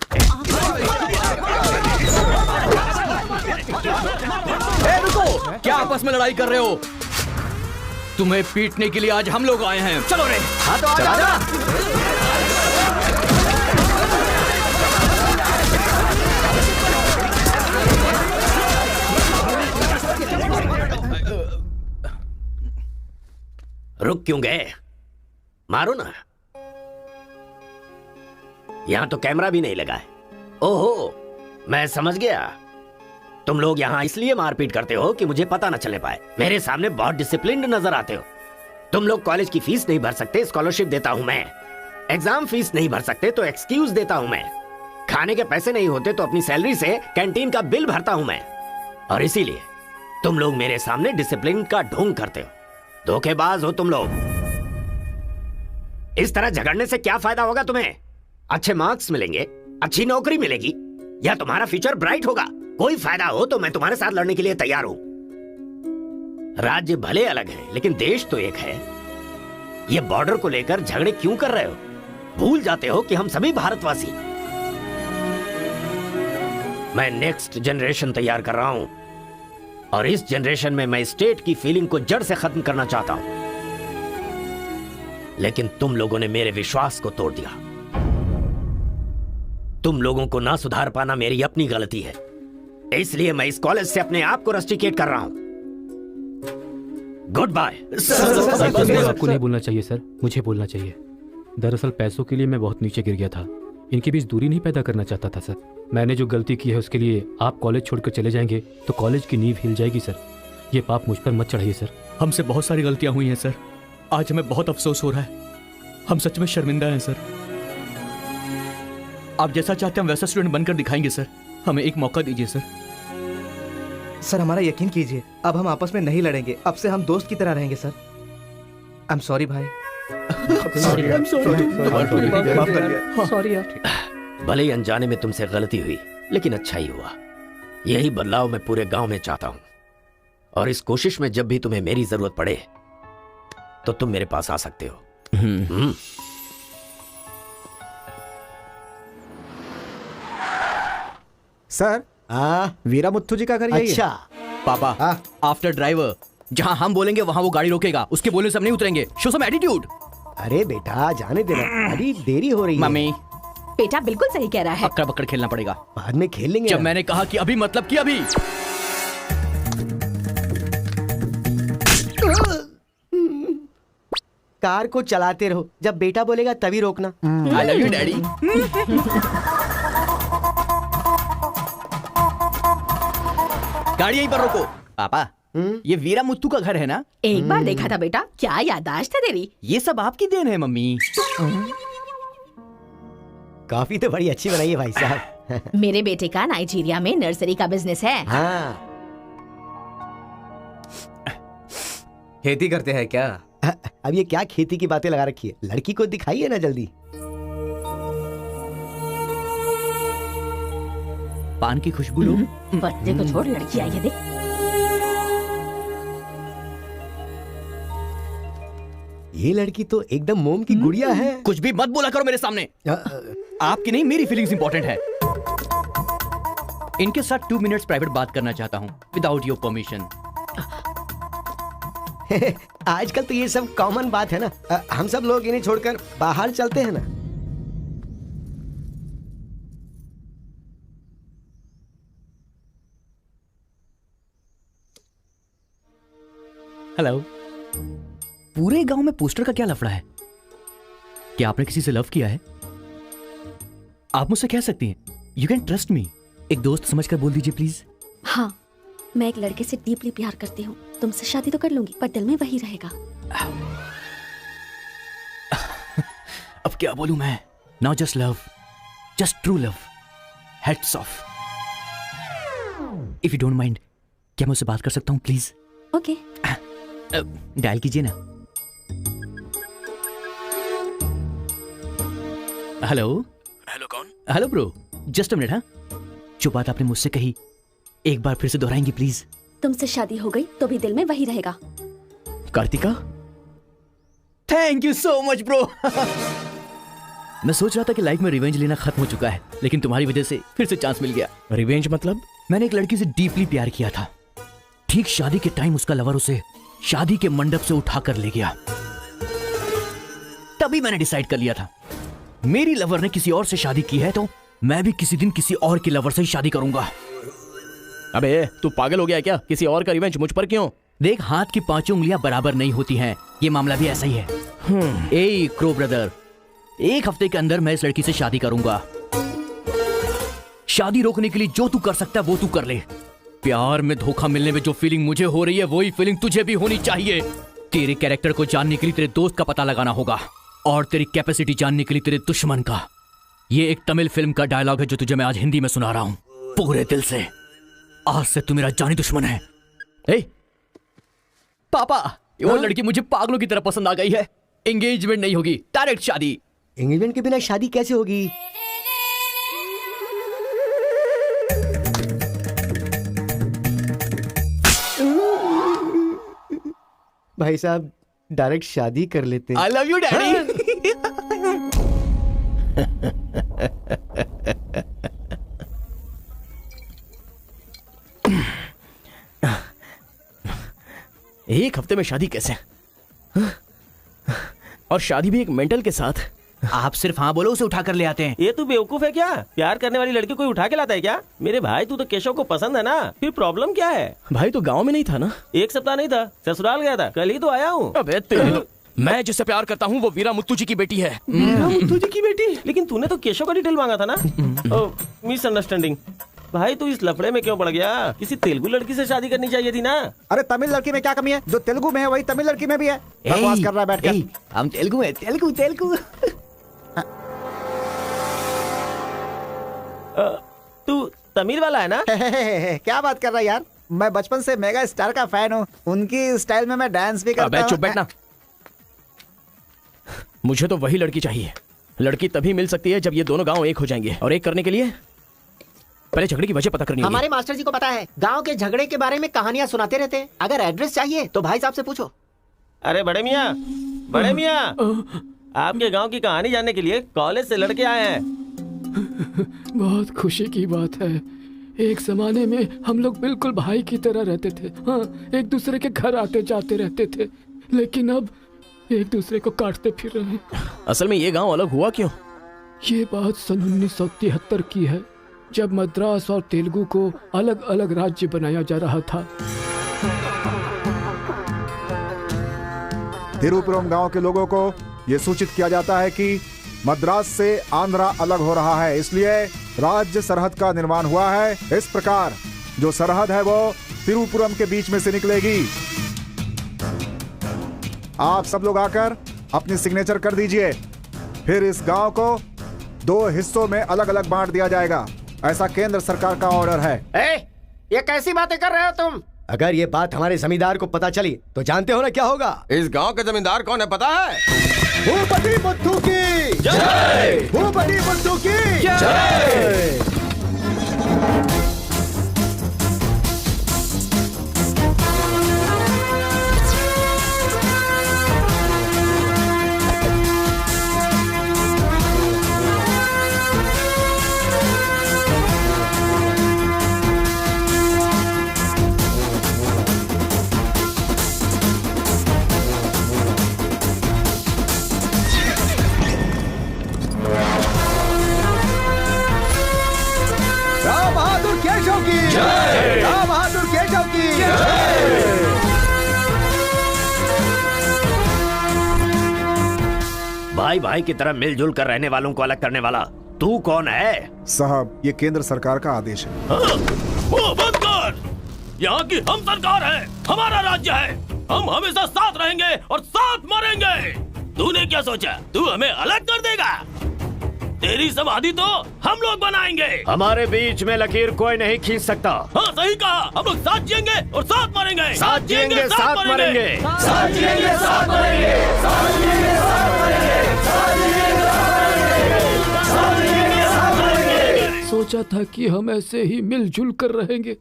ए, रुको! क्या आपस में लड़ाई कर रहे हो? तुम्हें पीटने के लिए आज हम लोग आए हैं। चलो रे। हाँ तो आजा। रुक क्यों गए? मारो ना। यहां तो कैमरा भी नहीं लगा है। ओहो, मैं समझ गया। तुम लोग यहां इसलिए मारपीट करते हो कि मुझे पता न चले पाए। मेरे सामने बहुत डिसिप्लिन्ड नजर आते हो। तुम लोग कॉलेज की फीस नहीं भर सकते, स्कॉलरशिप देता हूं मैं। एग्जाम फीस नहीं भर सकते तो एक्सक्यूज देता हूं मैं। खाने के पैसे नहीं होते तो अपनी सैलरी से कैंटीन का बिल भरता हूं मैं। और इसीलिए तुम लोग मेरे सामने डिसिप्लिन का ढोंग करते हो। धोखेबाज हो तुम लोग। इस तरह झगड़ने से क्या फायदा होगा तुम्हें? अच्छे मार्क्स मिलेंगे, अच्छी नौकरी मिलेगी, या तुम्हारा फ्यूचर ब्राइट होगा। कोई फायदा हो तो मैं तुम्हारे साथ लड़ने के लिए तैयार हूं। राज्य भले अलग है लेकिन देश तो एक है। ये बॉर्डर को लेकर झगड़े क्यों कर रहे हो? भूल जाते हो कि हम सभी भारतवासी। मैं नेक्स्ट जनरेशन तैयार कर रहा हूं और इस जनरेशन में मैं स्टेट की फीलिंग को जड़ से खत्म करना चाहता हूं। लेकिन तुम लोगों ने मेरे विश्वास को तोड़ दिया। तुम लोगों को ना सुधार पाना मेरी अपनी गलती है, इसलिए मैं इस कॉलेज से अपने आप को रस्टिकेट कर रहा हूं। Goodbye. आपको नहीं बोलना चाहिए सर, मुझे बोलना चाहिए। दरअसल पैसों के लिए मैं बहुत नीचे गिर गया था। इनके बीच दूरी नहीं पैदा करना चाहता था सर। मैंने जो गलती की है उसके लिए आप कॉलेज छोड़कर चले जाएंगे तो कॉलेज की नींव हिल जाएगी सर। ये पाप मुझ पर मत चढ़ाइए सर। हमसे बहुत सारी गलतियां हुई हैं सर। आज हमें बहुत अफसोस हो रहा है। हम सच में शर्मिंदा हैं सर। आप जैसा चाहते हैं हम वैसा स्टूडेंट बनकर दिखाएंगे सर। हमें एक मौका दीजिए सर। सर हमारा यकीन कीजिए, अब हम आपस में नहीं लड़ेंगे। अब से हम दोस्त की तरह रहेंगे सर। आई एम सॉरी भाई। सॉरी यार। भले ही अनजाने में तुमसे गलती हुई लेकिन अच्छा ही हुआ। यही बदलाव मैं पूरे गांव में चाहता हूं और इस कोशिश में जब भी तुम्हें मेरी जरूरत पड़े तो तुम मेरे पास आ सकते हो। सर वीरा मुत्थु जी का घर यही है। अच्छा पापा, आफ्टर ड्राइवर, जहां हम बोलेंगे वहां वो गाड़ी रोकेगा। उसके बोलने से हम नहीं उतरेंगे। Show some attitude. अरे बेटा जाने देना, अभी देरी हो रही है। मम्मी, बेटा बिल्कुल सही कह रहा है। अकड़ बकड़ खेलना पड़ेगा। बाद में खेल लेंगे जब ना। मैंने कहा कि अभी मतलब कि अभी। कार को चलाते रहो, जब बेटा बोलेगा तभी रोकना। आई लव यू डैडी। गाड़ी यहीं पर रोको। पापा, ये वीरा मुत्तू का घर है ना? एक बार देखा था बेटा, क्या याददाश्त है तेरी। ये सब आपकी देन है मम्मी। कॉफी तो बड़ी अच्छी बनाई है भाई साहब। मेरे बेटे का नाइजीरिया में नर्सरी का बिजनेस है। हाँ खेती करते हैं क्या? अब ये क्या खेती की बातें लगा रखी है? लड़की को दिखाइए ना जल्दी। पान की खुशबू लो। बच्चे को छोड़, लड़की आई है देख। ये लड़की तो एकदम मोम की गुड़िया है। कुछ भी मत बोला करो मेरे सामने। आपकी नहीं, मेरी फीलिंग्स इंपॉर्टेंट है। इनके साथ 2 मिनट्स प्राइवेट बात करना चाहता हूँ विदाउट योर परमिशन। आजकल तो ये सब कॉमन बात है ना। हम सब लोग इन्हें छोड़कर बाहर चलते हैं ना। हेलो। पूरे गांव में पोस्टर का क्या लफड़ा है? क्या आपने किसी से लव किया है? आप मुझसे कह सकती हैं, यू कैन ट्रस्ट मी। एक दोस्त समझकर बोल दीजिए प्लीज। हाँ, मैं एक लड़के से डीपली प्यार करती हूँ। तुमसे शादी तो कर लूंगी पर दिल में वही रहेगा। अब क्या बोलूं मैं? Not just love, just true love. Heads of. If you don't mind, क्या मैं उससे बात कर सकता हूँ प्लीज? ओके। डायल कीजिए ना। हेलो। हेलो, कौन? Hello bro, just a minute. हाँ, जो बात आपने मुझसे कही एक बार फिर से दोहराएंगी प्लीज? तुमसे शादी हो गई तो भी दिल में वही रहेगा। Karthika, thank you so much bro. मैं सोच रहा था कि लाइफ में रिवेंज लेना खत्म हो चुका है, लेकिन तुम्हारी वजह से फिर से चांस मिल गया। रिवेंज मतलब? मैंने एक लड़की से डीपली प्यार किया था। ठीक शादी के टाइम उसका लवर उसे शादी के मंडप से उठाकर ले गया। तभी मैंने डिसाइड कर लिया था, मेरी लवर ने किसी और से शादी की है तो मैं भी किसी दिन किसी और की लवर से ही शादी करूंगा। अबे तू पागल हो गया क्या? किसी और का रिवेंज मुझ पर क्यों? देख, हाथ की पांचों उंगलियां बराबर नहीं होती हैं। ये मामला भी ऐसा ही है। ए क्रो ब्रदर, एक हफ्ते के अंदर मैं इस लड़की से शादी करूंगा। शादी रोकने के लिए जो तू कर सकता है वो तू कर ले। प्यार में धोखा मिलने में जो फीलिंग मुझे हो रही है वही फीलिंग तुझे भी होनी चाहिए। तेरे कैरेक्टर को जानने के लिए तेरे दोस्त का पता लगाना होगा और तेरी कैपेसिटी जानने के लिए तेरे दुश्मन का। ये एक तमिल फिल्म का डायलॉग है जो तुझे मैं आज हिंदी में सुना रहा हूं, पूरे दिल से। आज से तू मेरा जानी दुश्मन है। पापा, वो लड़की मुझे पागलों की तरह पसंद आ गई है। एंगेजमेंट नहीं होगी, डायरेक्ट शादी। एंगेजमेंट के बिना शादी कैसे होगी? भाई साहब, डायरेक्ट शादी कर लेते हैं। आई लव यू डैडी। एक हफ्ते में शादी कैसे? और शादी भी एक मेंटल के साथ। आप सिर्फ हाँ बोलो, उसे उठा कर ले आते हैं। ये तू बेवकूफ है क्या? प्यार करने वाली लड़की कोई उठा के लाता है क्या? मेरे भाई, तू तो केशव को पसंद है ना, फिर प्रॉब्लम क्या है? भाई तो गांव में नहीं था ना? एक सप्ताह नहीं था, ससुराल गया था, कल ही तो आया हूँ। अबे मैं जिससे प्यार करता हूँ वो वीरा मुत्तू जी की बेटी है। मुत्तू जी की बेटी? लेकिन तूने तो केशव का डिटेल मांगा था ना। मिसअंडरस्टैंडिंग। भाई तू इस लफड़े में क्यों पड़ गया? किसी तेलुगु लड़की से शादी करनी चाहिए थी ना। अरे तमिल लड़की में क्या कमी है? जो तेलुगु में है वही तमिल लड़की में भी है। बकवास कर रहा है बैठ के। हम तेलुगु है, तेलुगु तेलुगु। तू तमिल वाला है ना? क्या बात कर रहा है यार? मैं बचपन से मेगा स्टार का फैन हूँ। उनकी स्टाइल में मैं डांस भी करता हूँ। चुप बैठना। मुझे तो वही लड़की चाहिए। लड़की तभी मिल सकती है जब ये दोनों गांव एक हो जाएंगे, और एक करने के लिए पहले झगड़े की वजह पता करनी होगी। हमारे मास्टर जी को पता है, गांव के झगड़े के बारे में कहानियां सुनाते रहते हैं। अगर एड्रेस चाहिए तो भाई साहब से पूछो। अरे बड़े मियाँ, बड़े मियाँ, आपके गांव की कहानी जानने के लिए कॉलेज से लड़के आए हैं। बहुत खुशी की बात है। एक जमाने में हम लोग बिल्कुल भाई की तरह रहते थे। हाँ, एक दूसरे के घर आते जाते रहते थे, लेकिन अब एक दूसरे को काटते फिर रहे हैं। असल में ये गांव अलग हुआ क्यों? ये बात सन 1973 की है, जब मद्रास और तेलुगु को अलग अलग राज्य बनाया जा रहा था। तिरुपुरम गांव के लोगों को यह सूचित किया जाता है कि मद्रास से आंध्रा अलग हो रहा है, इसलिए राज्य सरहद का निर्माण हुआ है। इस प्रकार जो सरहद है वो तिरुपुरम के बीच में से निकलेगी। आप सब लोग आकर अपनी सिग्नेचर कर दीजिए, फिर इस गांव को 2 हिस्सों में अलग अलग बांट दिया जाएगा। ऐसा केंद्र सरकार का ऑर्डर है। ये कैसी बातें कर रहे हो तुम? अगर ये बात हमारे जमींदार को पता चली तो जानते हो ना क्या होगा? इस गांव के जमींदार कौन है पता है? भूपति बुद्धू की जय! भूपति बुद्धू की जय! भाई भाई की तरह मिलजुल कर रहने वालों को अलग करने वाला तू कौन है? साहब, ये केंद्र सरकार का आदेश है। वो बंद कर। यहाँ की हम सरकार है, हमारा राज्य है। हम हमेशा साथ रहेंगे और साथ मरेंगे। तूने क्या सोचा तू हमें अलग कर देगा? तेरी समाधि तो हम लोग बनाएंगे। हमारे बीच में लकीर कोई नहीं खींच सकता। हाँ सही कहा, हम लोग साथ जिएंगे और साथ मरेंगे। साथ जिएंगे, साथ मरेंगे। साथ जिएंगे, साथ मरेंगे। साथ जिएंगे, साथ मरेंगे। साथ जिएंगे, साथ मरेंगे। सोचा था कि हम ऐसे ही मिलजुल कर रहेंगे,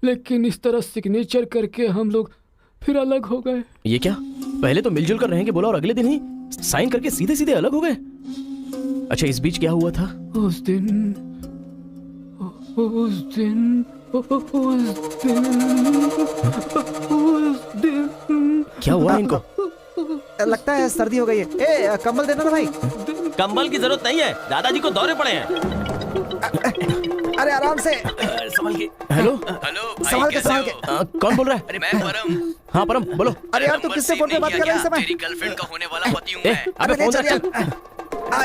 लेकिन इस तरह सिग्नेचर करके हम लोग फिर अलग हो गए। ये क्या, पहले तो मिलजुल कर रहेंगे बोला और अगले दिन ही साइन करके सीधे सीधे अलग हो गए। अच्छा, इस बीच क्या हुआ था? उस दिन क्या हुआ इनको? लगता है सर्दी हो गई है। ए कंबल देना ना भाई। कंबल की जरूरत नहीं है, दादाजी को दौरे पड़े हैं। अरे आराम से। हेलो, संभाल के संभाल के। कौन बोल रहा है? अरे मैं परम। हाँ परम, बोलो। अरे यार, तू किससे फोन पे बात कर रहा है इस समय? तेरी गर्लफ्रेंड का होने वाला पति हूँ ए, मैं। अबे फोन रख चल।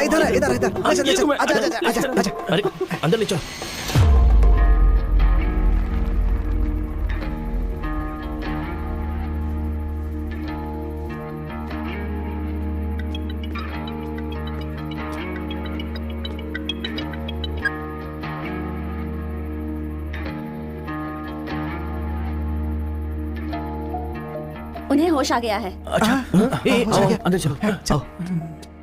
इधर है, इधर इधर। ले चल, ले चल। आजा आजा आजा आजा। अरे अंदर ले चलो। उन्हें होश आ गया है। अच्छा, आओ, अंदर चलो। आओ।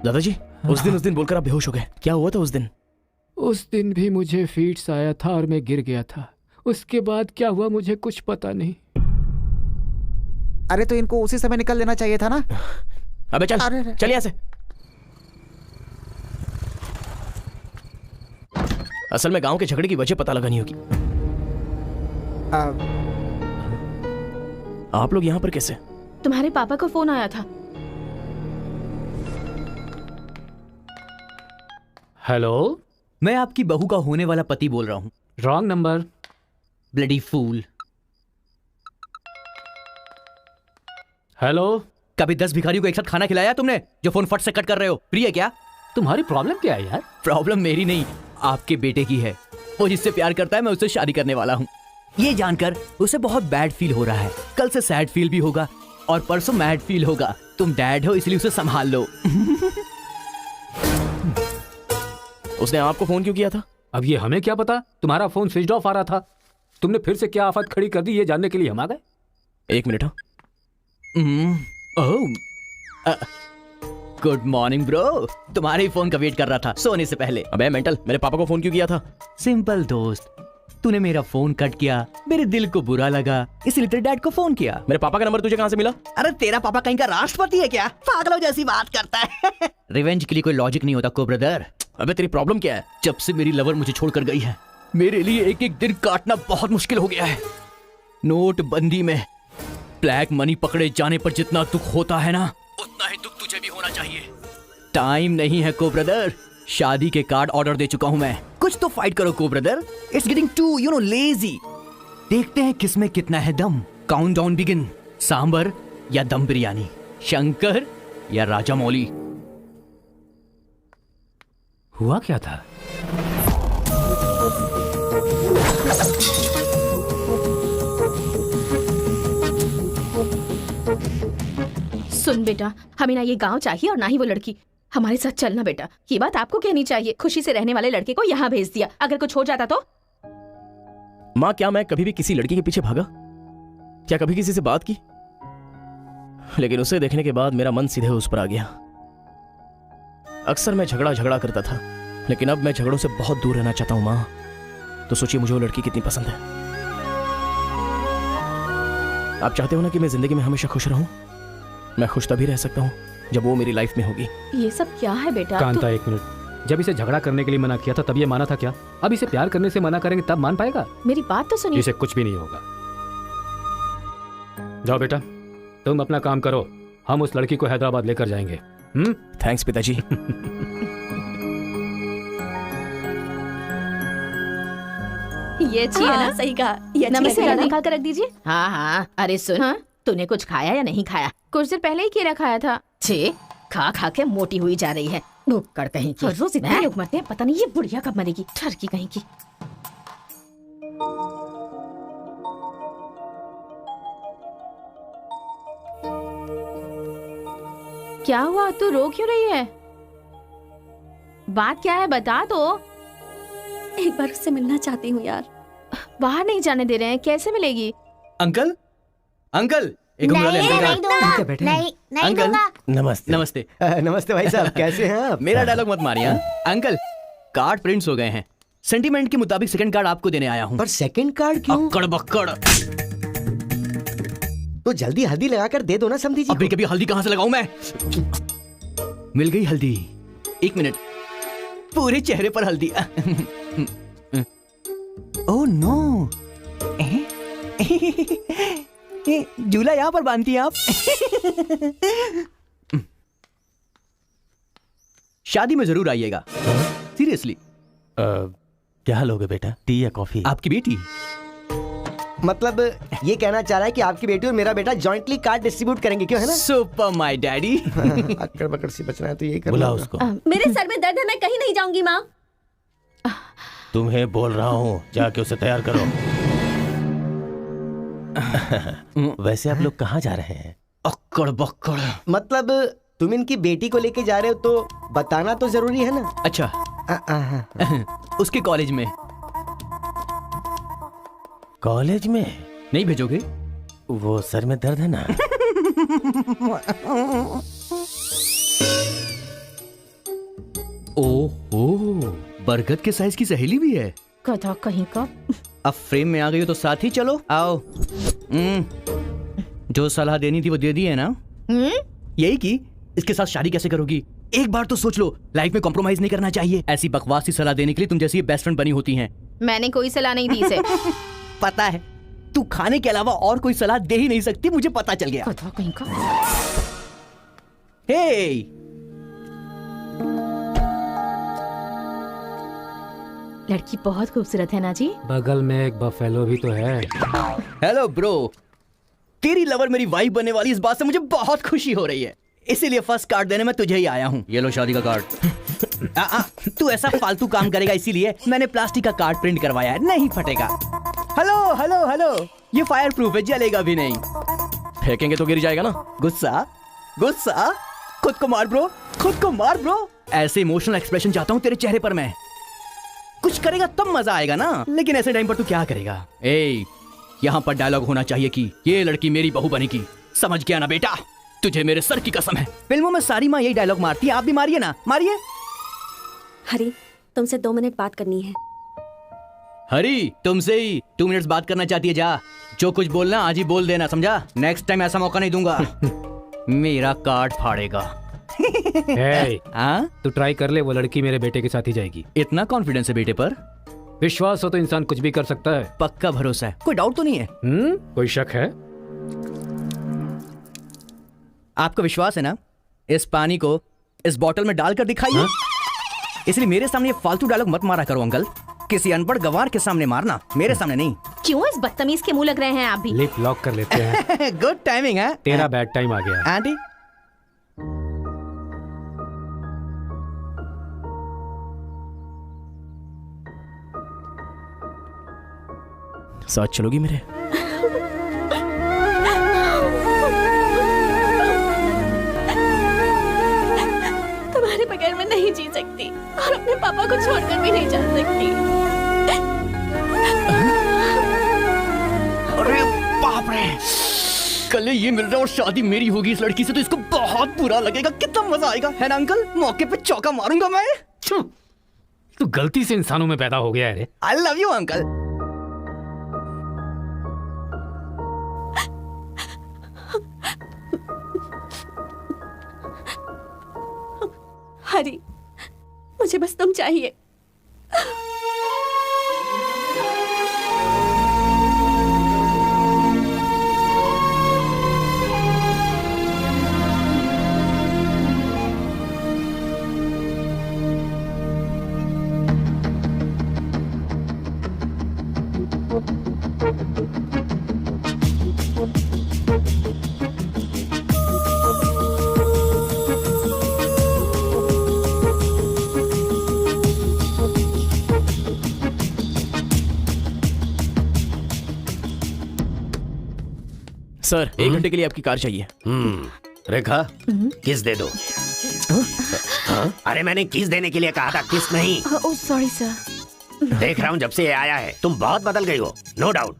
दादाजी, उस दिन बोलकर आप बेहोश हो गए, क्या हुआ था उस दिन? उस दिन भी मुझे फीट्स आया था और मैं गिर गया था। उसके बाद क्या हुआ मुझे कुछ पता नहीं। अरे तो इनको उसी समय निकल लेना चाहिए था ना। अबे चल, चल यहाँ से। असल में गांव के झगड़े की वजह पता लगानी होगी। आप लोग यहाँ पर कैसे? तुम्हारे पापा को फोन आया था। हेलो, मैं आपकी बहू का होने वाला पति बोल रहा हूँ। Wrong number. Bloody fool. Hello, कभी 10 भिखारियों को एक साथ खाना खिलाया तुमने जो फोन फट से कट कर रहे हो? प्रिय क्या? तुम्हारी प्रॉब्लम क्या है यार? प्रॉब्लम मेरी नहीं, आपके बेटे की है। वो जिससे प्यार करता है मैं उससे शादी करने वाला हूँ। ये जानकर उसे बहुत बैड फील हो रहा है। कल से सैड फील भी होगा और परसों मैड फील होगा। तुम डैड हो इसलिए उसे संभाल लो। उसने आपको फोन क्यों किया था? अब ये हमें क्या पता, तुम्हारा फोन स्विच ऑफ आ रहा था। तुमने फिर से क्या आफत खड़ी कर दी ये जानने के लिए हम आ गए। एक मिनट। हाँ, गुड मॉर्निंग ब्रो। तुम्हारे ही फोन का वेट कर रहा था सोने से पहले। अबे मेंटल, मेरे पापा को फोन क्यों किया था? सिंपल दोस्त, तूने मेरा फोन कट किया, मेरे दिल को बुरा लगा, इसलिए तेरे डैड को फोन किया। मेरे पापा का नंबर तुझे कहाँ से मिला? अरे तेरा पापा कहीं का राष्ट्रपति है क्या? पागलों जैसी बात करता है। रिवेंज के लिए कोई लॉजिक नहीं होता को ब्रदर। अबे तेरी प्रॉब्लम क्या है? जब से मेरी लवर मुझे छोड़कर गई है, मेरे लिए एक एक दिन काटना बहुत मुश्किल हो गया है। नोटबंदी में ब्लैक मनी पकड़े जाने पर जितना दुख होता है ना, उतना ही दुख तुझे भी होना चाहिए। टाइम नहीं है को ब्रदर। शादी के कार्ड ऑर्डर दे चुका हूं मैं। कुछ तो फाइट करो को brother. It's getting too lazy. देखते हैं किसमें कितना है दम। Count down begin. सांबर या दम बिरयानी, शंकर या राजा मौली। हुआ क्या था? सुन बेटा, हमें ना ये गांव चाहिए और ना ही वो लड़की। हमारे साथ चलना बेटा। ये बात आपको कहनी चाहिए। खुशी से रहने वाले लड़के को यहाँ भेज दिया, अगर कुछ हो जाता तो? माँ, क्या मैं कभी भी किसी लड़की के पीछे भागा? क्या कभी किसी से बात की? लेकिन उसे देखने के बाद मेरा मन सीधे उस पर आ गया। अक्सर मैं झगड़ा करता था, लेकिन अब मैं झगड़ों से बहुत दूर रहना चाहता हूँ माँ। तो सोचिए मुझे वो लड़की कितनी पसंद है। आप चाहते हो ना कि मैं जिंदगी में हमेशा खुश रहूं? मैं खुश तभी रह सकता हूँ जब वो मेरी लाइफ में होगी। ये सब क्या है बेटा? कांता, एक मिनट। जब इसे झगड़ा करने के लिए मना किया था तब ये माना था क्या? अब इसे प्यार करने से मना करेंगे तब मान पाएगा? मेरी बात तो सुनिए। इसे कुछ भी नहीं होगा। जाओ बेटा, तुम अपना काम करो। हम उस लड़की को हैदराबाद लेकर जाएंगे। थैंक्स पिताजी। ये अच्छी है ना? सही कहा। ये अच्छी नमस्ते, लग रही है खाना ना? खा कर रख दीजिए। हाँ हाँ, अरे सुन, हाँ? तूने कुछ खाया या नहीं खाया? कुछ देर पहले ही केला खाया था। छे, खा खा के मोटी हुई जा रही है। भुक्कड़ कहीं की। हर रोज इतने लोग मरते हैं, पता नहीं ये बुढ़िया कब मरेगी। ठरकी कहीं की। क्या हुआ? तू रो क्यों रही है? बात क्या है बता दो। एक बार उससे मिलना चाहती हूँ यार। बाहर नहीं जाने दे रहे हैं, कैसे मिलेगी? अंकल, अंकल एक उंगली वाले अंकल का। नहीं अंकल नमस्ते। नमस्ते। नमस्ते भाई साहब, कैसे हैं आप? मेरा डायलॉग मत मारिए। हाँ? अंकल, कार्ड प्रिंट्स हो गए हैं, सेंटीमेंट के मुताबिक सेकंड कार्ड आपको देने आया हूँ। पर सेकंड कार्ड क्यों? अक्कड़ बक्कड़। तो जल्दी हल्दी लगाकर दे दो ना समधी जी अभी को। कभी हल्दी कहाँ से लगाऊं मैं? मिल गई हल्दी। 1 मिनट, पूरे चेहरे पर हल्दी। ओह नो, झूला यहाँ पर बांधती हैं आप? शादी में जरूर आइएगा, सीरियसली। क्या लोगे बेटा, टी या कॉफी? आपकी बेटी मतलब ये कहना चाह रहा है कि आपकी बेटी और मेरा बेटा जॉइंटली कार्ड डिस्ट्रीब्यूट करेंगे, क्यों है ना? Super my daddy. अक्कड़ बकड़ सी बचना है तो यही करना बुला होगा। उसको। मेरे सर में दर्द है, मैं कहीं नहीं जाऊंगी माँ। तुम्हें बोल रहा हूँ, जाके उसे तैयार करो। वैसे आप लोग कहाँ जा रहे हैं? अक्कड़ बक्कड़। मतलब तुम इनकी बेटी को लेके जा रहे हो तो बताना तो जरूरी है ना? अच्छा, उसके कॉलेज में। कॉलेज में? नहीं भेजोगे? वो सर में दर्द है ना। ओह, बरगद के साइज की सहेली भी है। गधा कहीं का। अब फ्रेम में आ गई हो तो साथ ही चलो, आओ। जो सलाह देनी थी वो दे दी है ना? यही कि इसके साथ शादी कैसे करोगी? एक बार तो सोच लो, लाइफ में कॉम्प्रोमाइज नहीं करना चाहिए। ऐसी बकवास सी सलाह देने के लिए तुम जैसी बेस्ट फ्रेंड बनी होती हैं। मैंने कोई सलाह नहीं दी इसे। पता है, तू खाने के अलावा और कोई सलाह दे ही नहीं सकती, मुझे पता चल गया। गधा कहीं का। हे, लड़की बहुत खूबसूरत है ना जी। बगल में एक बफेलो भी तो है। हेलो ब्रो, तेरी लवर मेरी वाइफ बनने वाली, इस बात से मुझे बहुत खुशी हो रही है। इसीलिए फर्स्ट कार्ड देने में तुझे ही आया हूँ। ये लो शादी का कार्ड। तू ऐसा फालतू काम करेगा इसीलिए मैंने प्लास्टिक का कार्ड प्रिंट करवाया है, नहीं फटेगा। हेलो हेलो हेलो, ये फायर प्रूफ है, जलेगा भी नहीं। फेंकेंगे तो गिर जाएगा ना। गुस्सा गुस्सा, खुद को मार ब्रो, खुद को मार ब्रो। ऐसे इमोशनल एक्सप्रेशन चाहता हूँ तेरे चेहरे पर मैं। कुछ करेगा तब मजा आएगा ना, लेकिन ऐसे टाइम पर तू क्या करेगा? ए, यहाँ पर डायलॉग होना चाहिए कि ये लड़की मेरी बहू बनेगी, समझ गया ना बेटा? तुझे मेरे सर की कसम है। फिल्मों में सारी माँ यही डायलॉग मारती है, आप भी मारिए ना, मारिए। हरी, तुमसे 2 मिनट बात करनी है। हरी, तुमसे ही 2 मिनट्स बात करना चाहती है? जा, जो कुछ बोलना आज ही बोल देना, समझा? नेक्स्ट टाइम ऐसा मौका नहीं दूंगा। मेरा कार्ड फाड़ेगा। हाँ, तू ट्राई कर ले, वो लड़की मेरे बेटे के साथ ही जाएगी। इतना कॉन्फिडेंस है बेटे पर? विश्वास हो तो इंसान कुछ भी कर सकता है। पक्का भरोसा है, कोई डाउट तो नहीं है? कोई शक है? आपको विश्वास है ना? इस पानी को इस बोतल में डालकर दिखाइए। इसलिए मेरे सामने ये फालतू डायलॉग मत मारा करो अंकल। किसी अनपढ़ गवार के सामने मारना, मेरे सामने नहीं। क्यों इस बदतमीज के मुंह लग रहे हैं आप भी? लिप लॉक कर लेते हैं। गुड टाइमिंग है। तेरा बैड टाइम आ गया। आंटी, साथ चलोगी मेरे? तुम्हारे बगैर मैं नहीं जी सकती और अपने पापा को छोड़कर भी नहीं जा सकती। अरे बाप रे, कल ये मिल रहा है और शादी मेरी होगी इस लड़की से, तो इसको बहुत बुरा लगेगा। कितना मजा आएगा, है ना अंकल? मौके पे चौका मारूंगा मैं। तू गलती से इंसानों में पैदा हो गया है रे। I love you uncle. Hari, मुझे बस तुम चाहिए। सर, 1 घंटे के लिए आपकी कार चाहिए। रेखा, किस दे दो। हाँ? अरे मैंने किस देने के लिए कहा था, किस नहीं। Oh sorry sir. देख रहा हूँ जब से ये आया है तुम बहुत बदल गई हो, नो डाउट।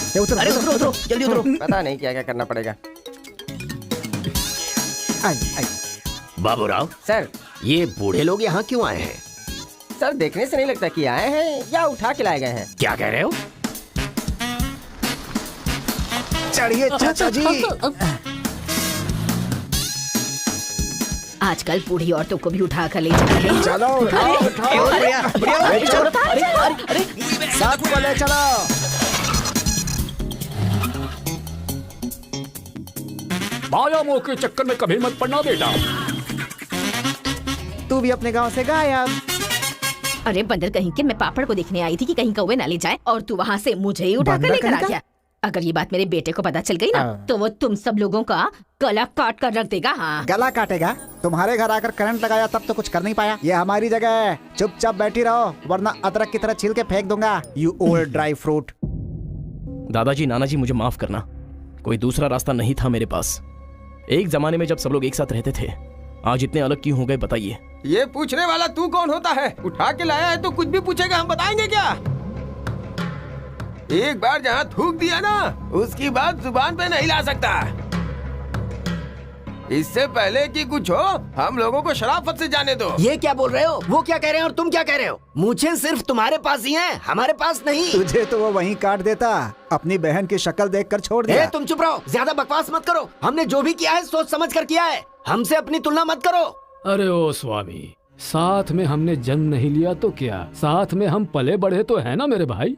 अरे उतरो उतरो, जल्दी उतरो। पता नहीं क्या क्या करना पड़ेगा। बाबूराव सर ये बूढ़े लोग यहाँ क्यों आए हैं? सर देखने से नहीं लगता कि आए हैं या उठा के लाए गए हैं। क्या कह रहे हो? चढ़िए चाचा जी। आजकल बूढ़ी औरतों को भी उठा कर ले जा रहे हैं। चलो उठाओ उठाओ। साथ को ले चलो। माया मोह के चक्कर में कभी मत पड़ना बेटा। तू भी अपने गांव से गायब। अरे बंदर कहीं के, मैं पापड़ को देखने आई थी कि कहीं कौवे ना ले जाए और तू वहाँ से मुझे ही उठा कर बंदर लेकर आ कहीं का? गया। अगर ये बात मेरे बेटे को पता चल गई ना तो वो तुम सब लोगों का गला काट कर रख देगा। हाँ गला काटेगा? तुम्हारे घर आकर करंट लगाया तब तो कुछ कर नहीं पाया। ये हमारी जगह है, चुपचाप बैठी रहो वरना अदरक की तरह छील के फेंक दूंगा। You old dry fruit. दादाजी, नानाजी, मुझे माफ करना, कोई दूसरा रास्ता नहीं था मेरे पास। एक जमाने में जब सब लोग एक साथ रहते थे, आज इतने अलग क्यों हो गए बताइए? ये पूछने वाला तू कौन होता है? उठा के लाया है तो कुछ भी पूछेगा, हम बताएंगे क्या? एक बार जहाँ थूक दिया ना उसकी बात जुबान पे नहीं ला सकता। इससे पहले कि कुछ हो हम लोगों को शराफत से जाने दो। ये क्या बोल रहे हो? वो क्या कह रहे हैं और तुम क्या कह रहे हो? मुझे सिर्फ तुम्हारे पास ही है, हमारे पास नहीं। तुझे तो वो वहीं काट देता, अपनी बहन की शक्ल देखकर छोड़ दिया। तुम चुप रहो, ज्यादा बकवास मत करो। हमने जो भी किया है सोच समझ कर किया है, हमसे अपनी तुलना मत करो। अरे ओ स्वामी, साथ में हमने जन्म नहीं लिया तो क्या, साथ में हम पले बढ़े तो है ना मेरे भाई।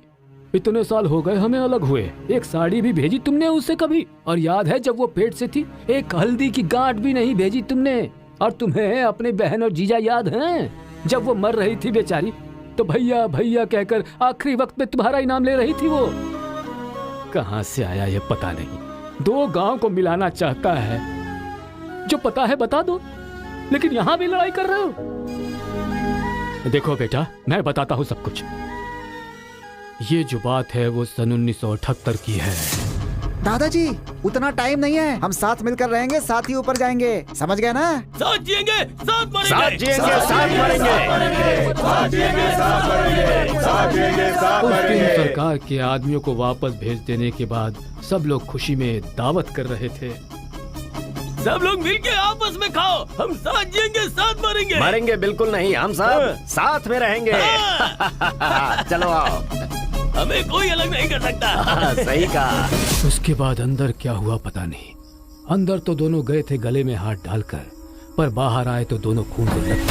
इतने साल हो गए हमें अलग हुए, एक साड़ी भी भेजी तुमने उसे कभी? और याद है जब वो पेट से थी, एक हल्दी की गांठ भी नहीं भेजी तुमने। और तुम्हें अपने बहन और जीजा याद हैं? जब वो मर रही थी बेचारी तो भैया भैया कहकर आखिरी वक्त में तुम्हारा इनाम ले रही थी। वो कहाँ से आया ये पता नहीं। दो गांव को मिलाना चाहता है, जो पता है बता दो, लेकिन यहाँ भी लड़ाई कर रहे हो। देखो बेटा, मैं बताता हूँ सब कुछ। ये जो बात है वो सन 1978 की है। दादाजी उतना टाइम नहीं है, हम साथ मिलकर रहेंगे, साथ ही ऊपर जाएंगे, समझ गए ना? साथ जिएंगे, साथ मरेंगे, साथ जिएंगे, साथ मरेंगे, साथ जिएंगे, साथ मरेंगे, साथ जिएंगे, साथ उस दिन मरेंगे। सरकार के आदमियों को वापस भेज देने के बाद सब लोग खुशी में दावत कर रहे थे। सब लोग मिलके आपस में खाओ, हम साथ जिएंगे, साथ मरेंगे। मरेंगे बिल्कुल नहीं, हम सब साथ में रहेंगे। चलो आओ, हमें कोई अलग नहीं कर सकता। सही कहा। उसके बाद अंदर क्या हुआ पता नहीं। अंदर तो दोनों गए थे गले में हाथ डालकर, पर बाहर आए तो दोनों खून से लथपथ।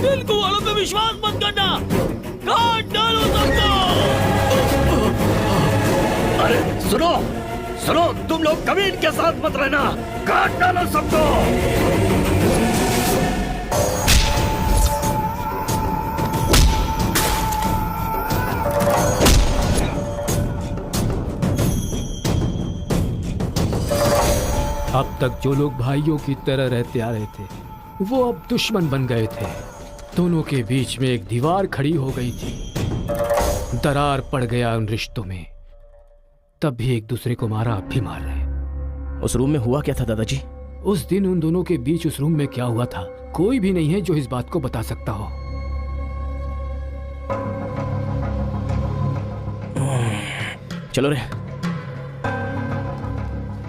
तेलुगु वालों पे विश्वास मत करना, काट डालो सबको। अरे सुनो सुनो, तुम लोग कभी इनके साथ मत रहना, काट डालो सबको। अब तक जो लोग भाइयों की तरह रहते आ रहे थे वो अब दुश्मन बन गए थे। दोनों के बीच में एक दीवार खड़ी हो गई थी। दरार पड़ गया उन रिश्तों में। तब भी एक दूसरे को मारा, अब भी मार रहे। उस रूम में हुआ क्या था दादाजी? उस दिन उन दोनों के बीच उस रूम में क्या हुआ था कोई भी नहीं है जो इस बात को बता सकता हो। चलो रे।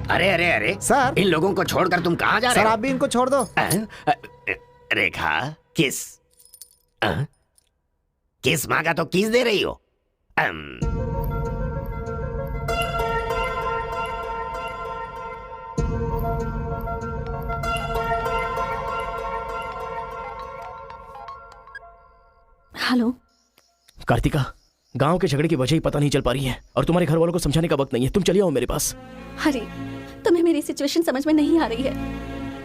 अरे अरे अरे सर, इन लोगों को छोड़कर तुम कहाँ जा रहे सर हो? आप भी इनको छोड़ दो। रेखा, किस किस मांगा तो किस दे रही हो? हेलो कार्तिका, गांव के झगड़े की वजह ही पता नहीं चल पा रही है और तुम्हारे घर वालों को समझाने का वक्त नहीं है। तुम चली आओ मेरे पास। हरी, तुम्हें मेरी सिचुएशन समझ में नहीं आ रही है।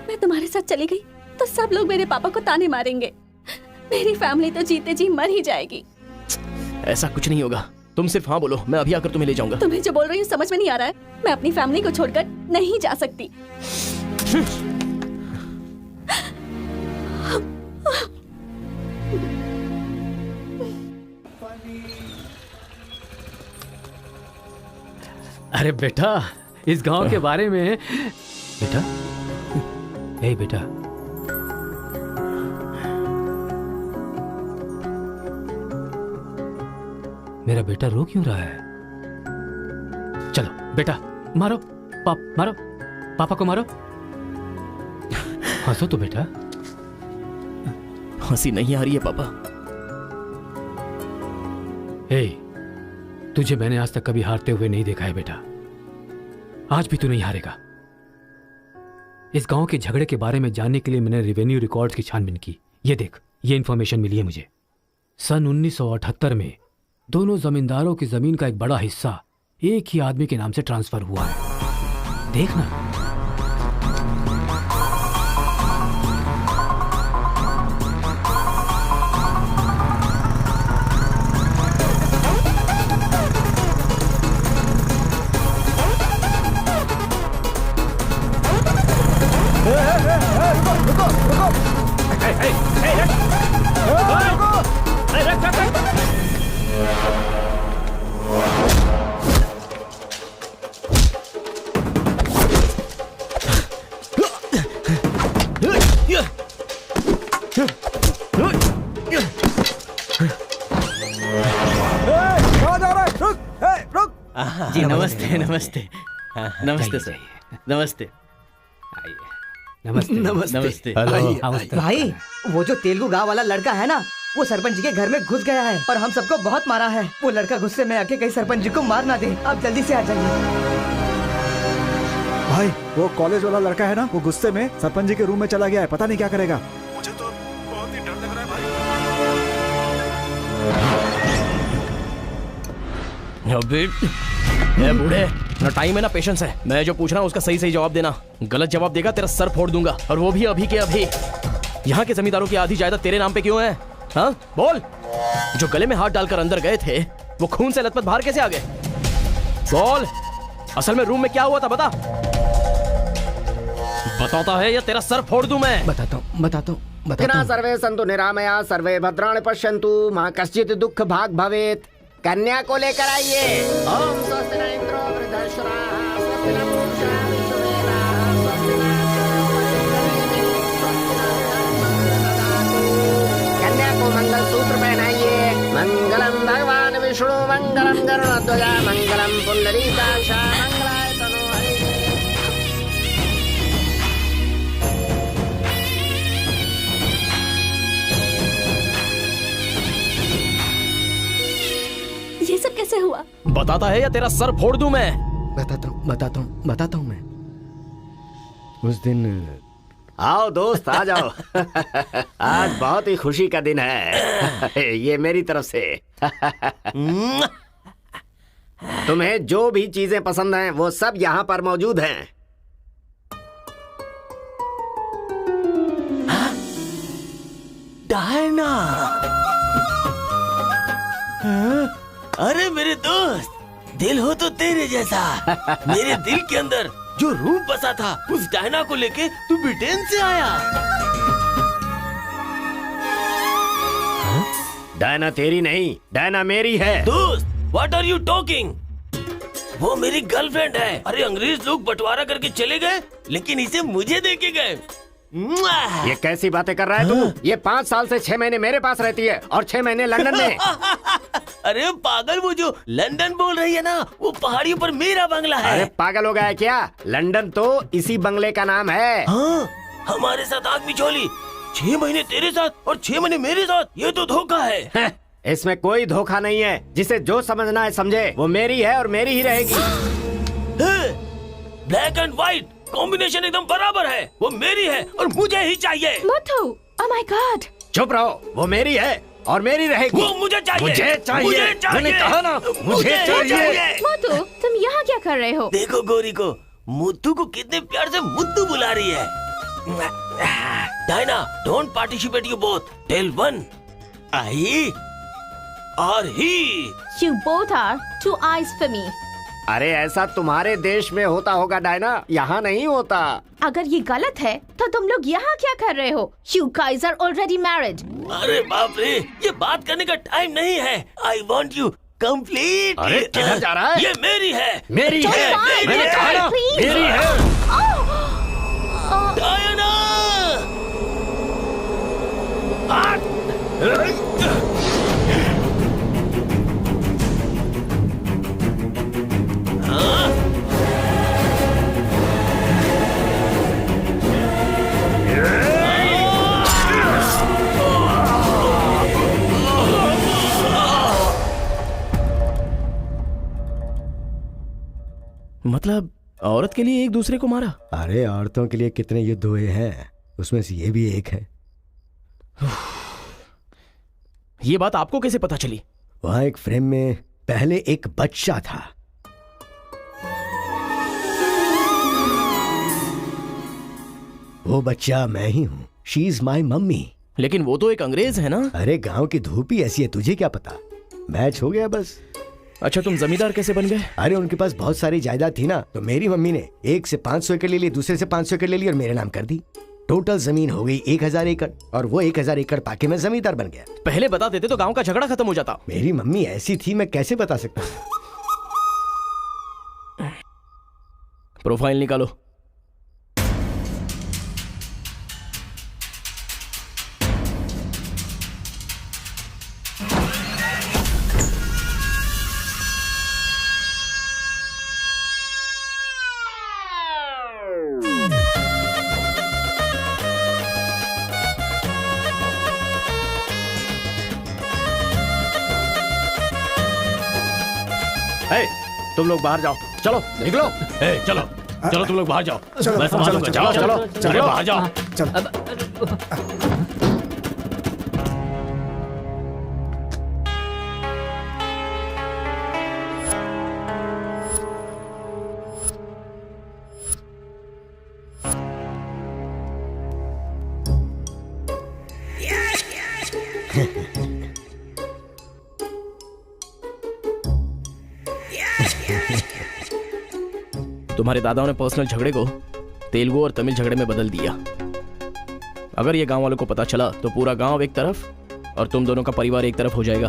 मैं तुम्हारे साथ चली गई तो सब लोग मेरे पापा को ताने मारेंगे। मेरी फैमिली तो जीते जी मर ही जाएगी। ऐसा कुछ नहीं होगा, तुम सिर्फ हाँ बोलो, मैं अभी आकर तुम्हें ले जाऊंगा। तुम्हें जो बोल रही हूँ समझ में नहीं आ रहा है। मैं अपनी फैमिली को छोड़कर नहीं जा सकती। अरे बेटा, इस गांव के बारे में बेटा, ए बेटा, मेरा बेटा रो क्यों रहा है? चलो बेटा, मारो मारो, पापा को मारो। हंसो तो बेटा। हंसी नहीं आ रही है पापा। हे, तुझे मैंने आज तक कभी हारते हुए नहीं देखा है बेटा। आज भी तू नहीं हारेगा। इस गांव के झगड़े के बारे में जानने के लिए मैंने रेवेन्यू रिकॉर्ड्स की छानबीन की। ये देख, ये इंफॉर्मेशन मिली है मुझे। सन 1978 में दोनों जमींदारों की जमीन का एक बड़ा हिस्सा एक ही आदमी के नाम से ट्रांसफर हुआ है। देखना। जी नमस्ते नमस्ते नमस्ते सर। नमस्ते नमस्ते नमस्ते। भाई वो जो तेलुगु गांव वाला लड़का है ना, वो सरपंच जी के घर में घुस गया है और हम सबको बहुत मारा है। वो लड़का गुस्से में आके कहीं सरपंच जी को मार ना दे। आप जल्दी से आ जाइए। भाई वो कॉलेज वाला लड़का है ना, वो गुस्से में सरपंच जी के रूम में चला गया है। पता नहीं क्या करेगा। मुझे तो बहुत ही डर लग रहा है अबे ए बूढ़े, ना टाइम है ना पेशेंस है। मैं जो पूछ रहा हूँ उसका सही सही जवाब देना। गलत जवाब देगा तेरा सर फोड़ दूंगा, और वो भी अभी के अभी। यहाँ के जमींदारों की आधी जायदाद तेरे नाम पे क्यों है? हाँ बोल। जो गले में हाथ डालकर अंदर गए थे वो खून से लथपथ बाहर कैसे आ गए? बोल, असल में रूम में क्या हुआ था बता। बताता है या तेरा सर फोड़ दूं मैं? बताता हूँ। सर्वे सन्तु निरामया सर्वे भद्राणि पश्यन्तु मां कश्चित् दुःख भाग भवेत्। कन्या को लेकर आइए। ओम स्वस्ति न इंद्रो वृद्धश्रवाः स्वस्ति न पूषा विश्ववेदाः स्वस्ति न कन्या को मंगल सूत्र पहनाइए। मंगलम भगवान विष्णु मंगलम गरुड़ध्वज मंगलम पुंडरीकाक्ष मंगलाय तनोहरि। ये सब कैसे हुआ? बताता है या तेरा सर फोड़ दूं मैं? बताता हूँ मैं। उस दिन आओ दोस्त, आ जाओ। आज बहुत ही खुशी का दिन है। ये मेरी तरफ से। तुम्हें जो भी चीजें पसंद हैं वो सब यहाँ पर मौजूद हैं। डायना, अरे मेरे दोस्त, दिल हो तो तेरे जैसा। मेरे दिल के अंदर जो रूप बसा था उस डायना को लेके तू ब्रिटेन से आया। डायना तेरी नहीं, डायना मेरी है। दोस्त, व्हाट आर यू टॉकिंग? वो मेरी गर्लफ्रेंड है। अरे अंग्रेज लोग बंटवारा करके चले गए, लेकिन इसे मुझे दे के गए। ये कैसी बातें कर रहा है तू? ये 5 साल से 6 महीने मेरे पास रहती है और 6 महीने लंदन में। अरे पागल, वो जो लंदन बोल रही है ना, वो पहाड़ियों पर मेरा बंगला है। अरे पागल हो गया है क्या? लंदन तो इसी बंगले का नाम है। हाँ, हमारे साथ आग बिछोली। 6 महीने तेरे साथ और 6 महीने मेरे साथ। ये तो धोखा है। इसमें कोई धोखा नहीं है। जिसे जो समझना है समझे। वो मेरी है और मेरी ही रहेगी। ब्लैक एंड व्हाइट कॉम्बिनेशन एकदम बराबर है। वो मेरी है और मुझे ही चाहिए। मोटू, ओह माय गॉड। चुप रहो, वो मेरी है और मेरी रहेगी। वो मुझे चाहिए। मुझे चाहिए। मैंने कहा ना, मुझे चाहिए। मोटू, तुम यहाँ क्या कर रहे हो? देखो गोरी को, मुत्तू को कितने प्यार से मुत्तू बुला रही है। Diana, don't participate you both. Tell one, I और he. You both are two eyes for me. अरे ऐसा तुम्हारे देश में होता होगा डायना, यहाँ नहीं होता। अगर ये गलत है तो तुम लोग यहाँ क्या कर रहे हो? You guys are already married. अरे बाप रे, ये बात करने का टाइम नहीं है। I want you complete. अरे किधर जा रहा है? ये मेरी है। मेरी है। मैंने कहा ना, मेरी है। डायना, मतलब औरत के लिए एक दूसरे को मारा? अरे औरतों के लिए कितने युद्ध हुए हैं, उसमें से ये भी एक है। ये बात आपको कैसे पता चली? वहां एक फ्रेम में पहले एक बच्चा था। वो बच्चा मैं ही हूँ। She is my mummy. लेकिन वो तो एक अंग्रेज है ना? अरे गांव की धूप ही ऐसी है, तुझे क्या पता। मैच हो गया बस। अच्छा, तुम जमींदार कैसे बन गए? अरे उनके पास बहुत सारी जायदाद थी ना, तो मेरी मम्मी ने एक से 500 एकड़ ले ली, दूसरे से 500 एकड़ ले ली और मेरे नाम कर दी। टोटल जमीन हो गई 1000 एकड़ और वो 1000 एकड़ पाके मैं जमींदार बन गया। पहले बता देते तो गांव का झगड़ा खत्म हो जाता। मेरी मम्मी ऐसी थी, मैं कैसे बता सकता हूँ। प्रोफाइल निकालो। तुम लोग बाहर जाओ, चलो निकलो। चलो चलो तुम लोग बाहर जाओ, मैं संभालूंगा। जाओ चलो बाहर जाओ। तुम्हारे दादाओं ने पर्सनल झगड़े को तेलुगु और तमिल झगड़े में बदल दिया। अगर ये गांव वालों को पता चला तो पूरा गांव एक तरफ और तुम दोनों का परिवार एक तरफ हो जाएगा।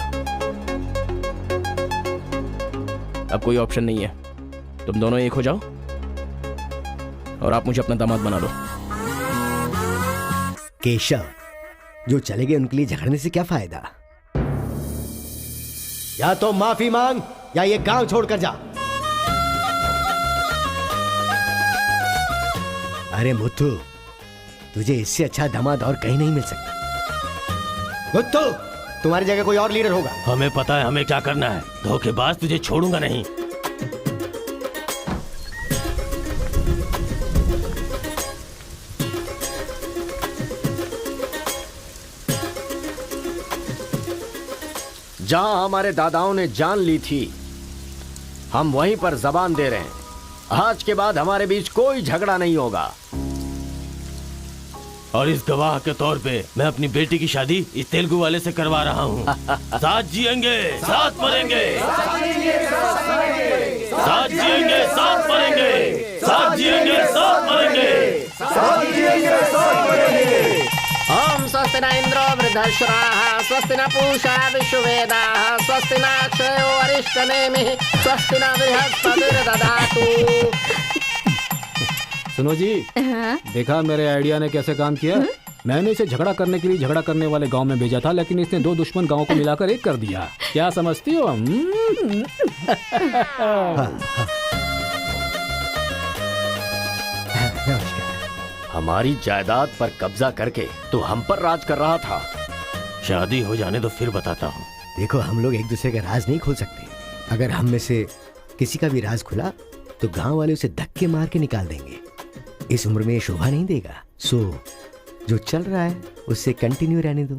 अब कोई ऑप्शन नहीं है, तुम दोनों एक हो जाओ और आप मुझे अपना दामाद बना लो। केशव, जो चले गए उनके लिए झगड़ने से क्या फायदा। या तो माफी मांग या ये गांव छोड़कर जा। अरे मुत्तू, तुझे इससे अच्छा दामाद और कहीं नहीं मिल सकता। मुत्तू, तुम्हारी जगह कोई और लीडर होगा। हमें पता है हमें क्या करना है। धोखेबाज, तुझे छोड़ूंगा नहीं। जहां हमारे दादाओं ने जान ली थी, हम वहीं पर जबान दे रहे हैं। आज के बाद हमारे बीच कोई झगड़ा नहीं होगा। और इस गवाह के तौर पे मैं अपनी बेटी की शादी इस तेलुगु वाले से करवा रहा हूँ। साथ जिएंगे, साथ मरेंगे, साथ जिएंगे, साथ मरेंगे, साथ जिएंगे, साथ मरेंगे, साथ जिएंगे, साथ मरेंगे। ओम स्वस्ति न इंद्रो वृद्धश्राः स्वस्ति न पूषा विश्ववेदाः स्वस्ति न अक्षयो अरिष्टनेमिः स्वस्ति न बृहस्पतिर्दधातु। सुनो जी, देखा मेरे आइडिया ने कैसे काम किया। मैंने इसे झगड़ा करने के लिए झगड़ा करने वाले गांव में भेजा था, लेकिन इसने दो दुश्मन गांवों को मिलाकर एक कर दिया। क्या समझती हो? हमारी जायदाद पर कब्जा करके तो हम पर राज कर रहा था। शादी हो जाने तो फिर बताता हूँ। देखो, हम लोग एक दूसरे का राज नहीं खोल सकते। अगर हम में से किसी का भी राज खुला तो गांव वाले उसे धक्के मार के निकाल देंगे। इस उम्र में ये शोभा नहीं देगा। सो जो चल रहा है उससे कंटिन्यू रहने दो।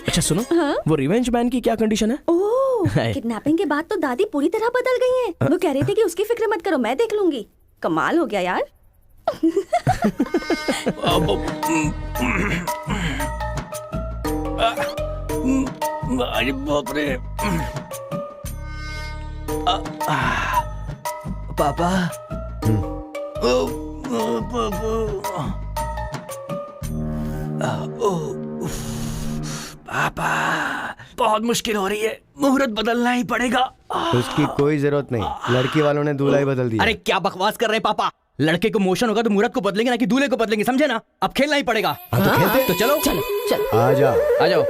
अच्छा सुनो, वो रिवेंज मैन की क्या कंडीशन है? ओह, किडनैपिंग के बाद तो दादी पूरी तरह बदल गई हैं। वो कह रही थी कि उसकी फिक्र मत करो, मैं देख लूंगी। कमाल हो गया यार। अरे बाप रे। पापा, पापा, बहुत मुश्किल हो रही है। मुहूर्त बदलना ही पड़ेगा। उसकी कोई जरूरत नहीं, लड़की वालों ने दूल्हा ही बदल दिया। अरे क्या बकवास कर रहे हैं पापा। लड़के को मोशन होगा तो मुहूर्त को बदलेंगे ना कि दूल्हे को बदलेंगे, समझे ना? अब खेलना ही पड़ेगा। हाँ, तो खेलते। तो चलो चलो चलो आ जाओ। आ जाओ।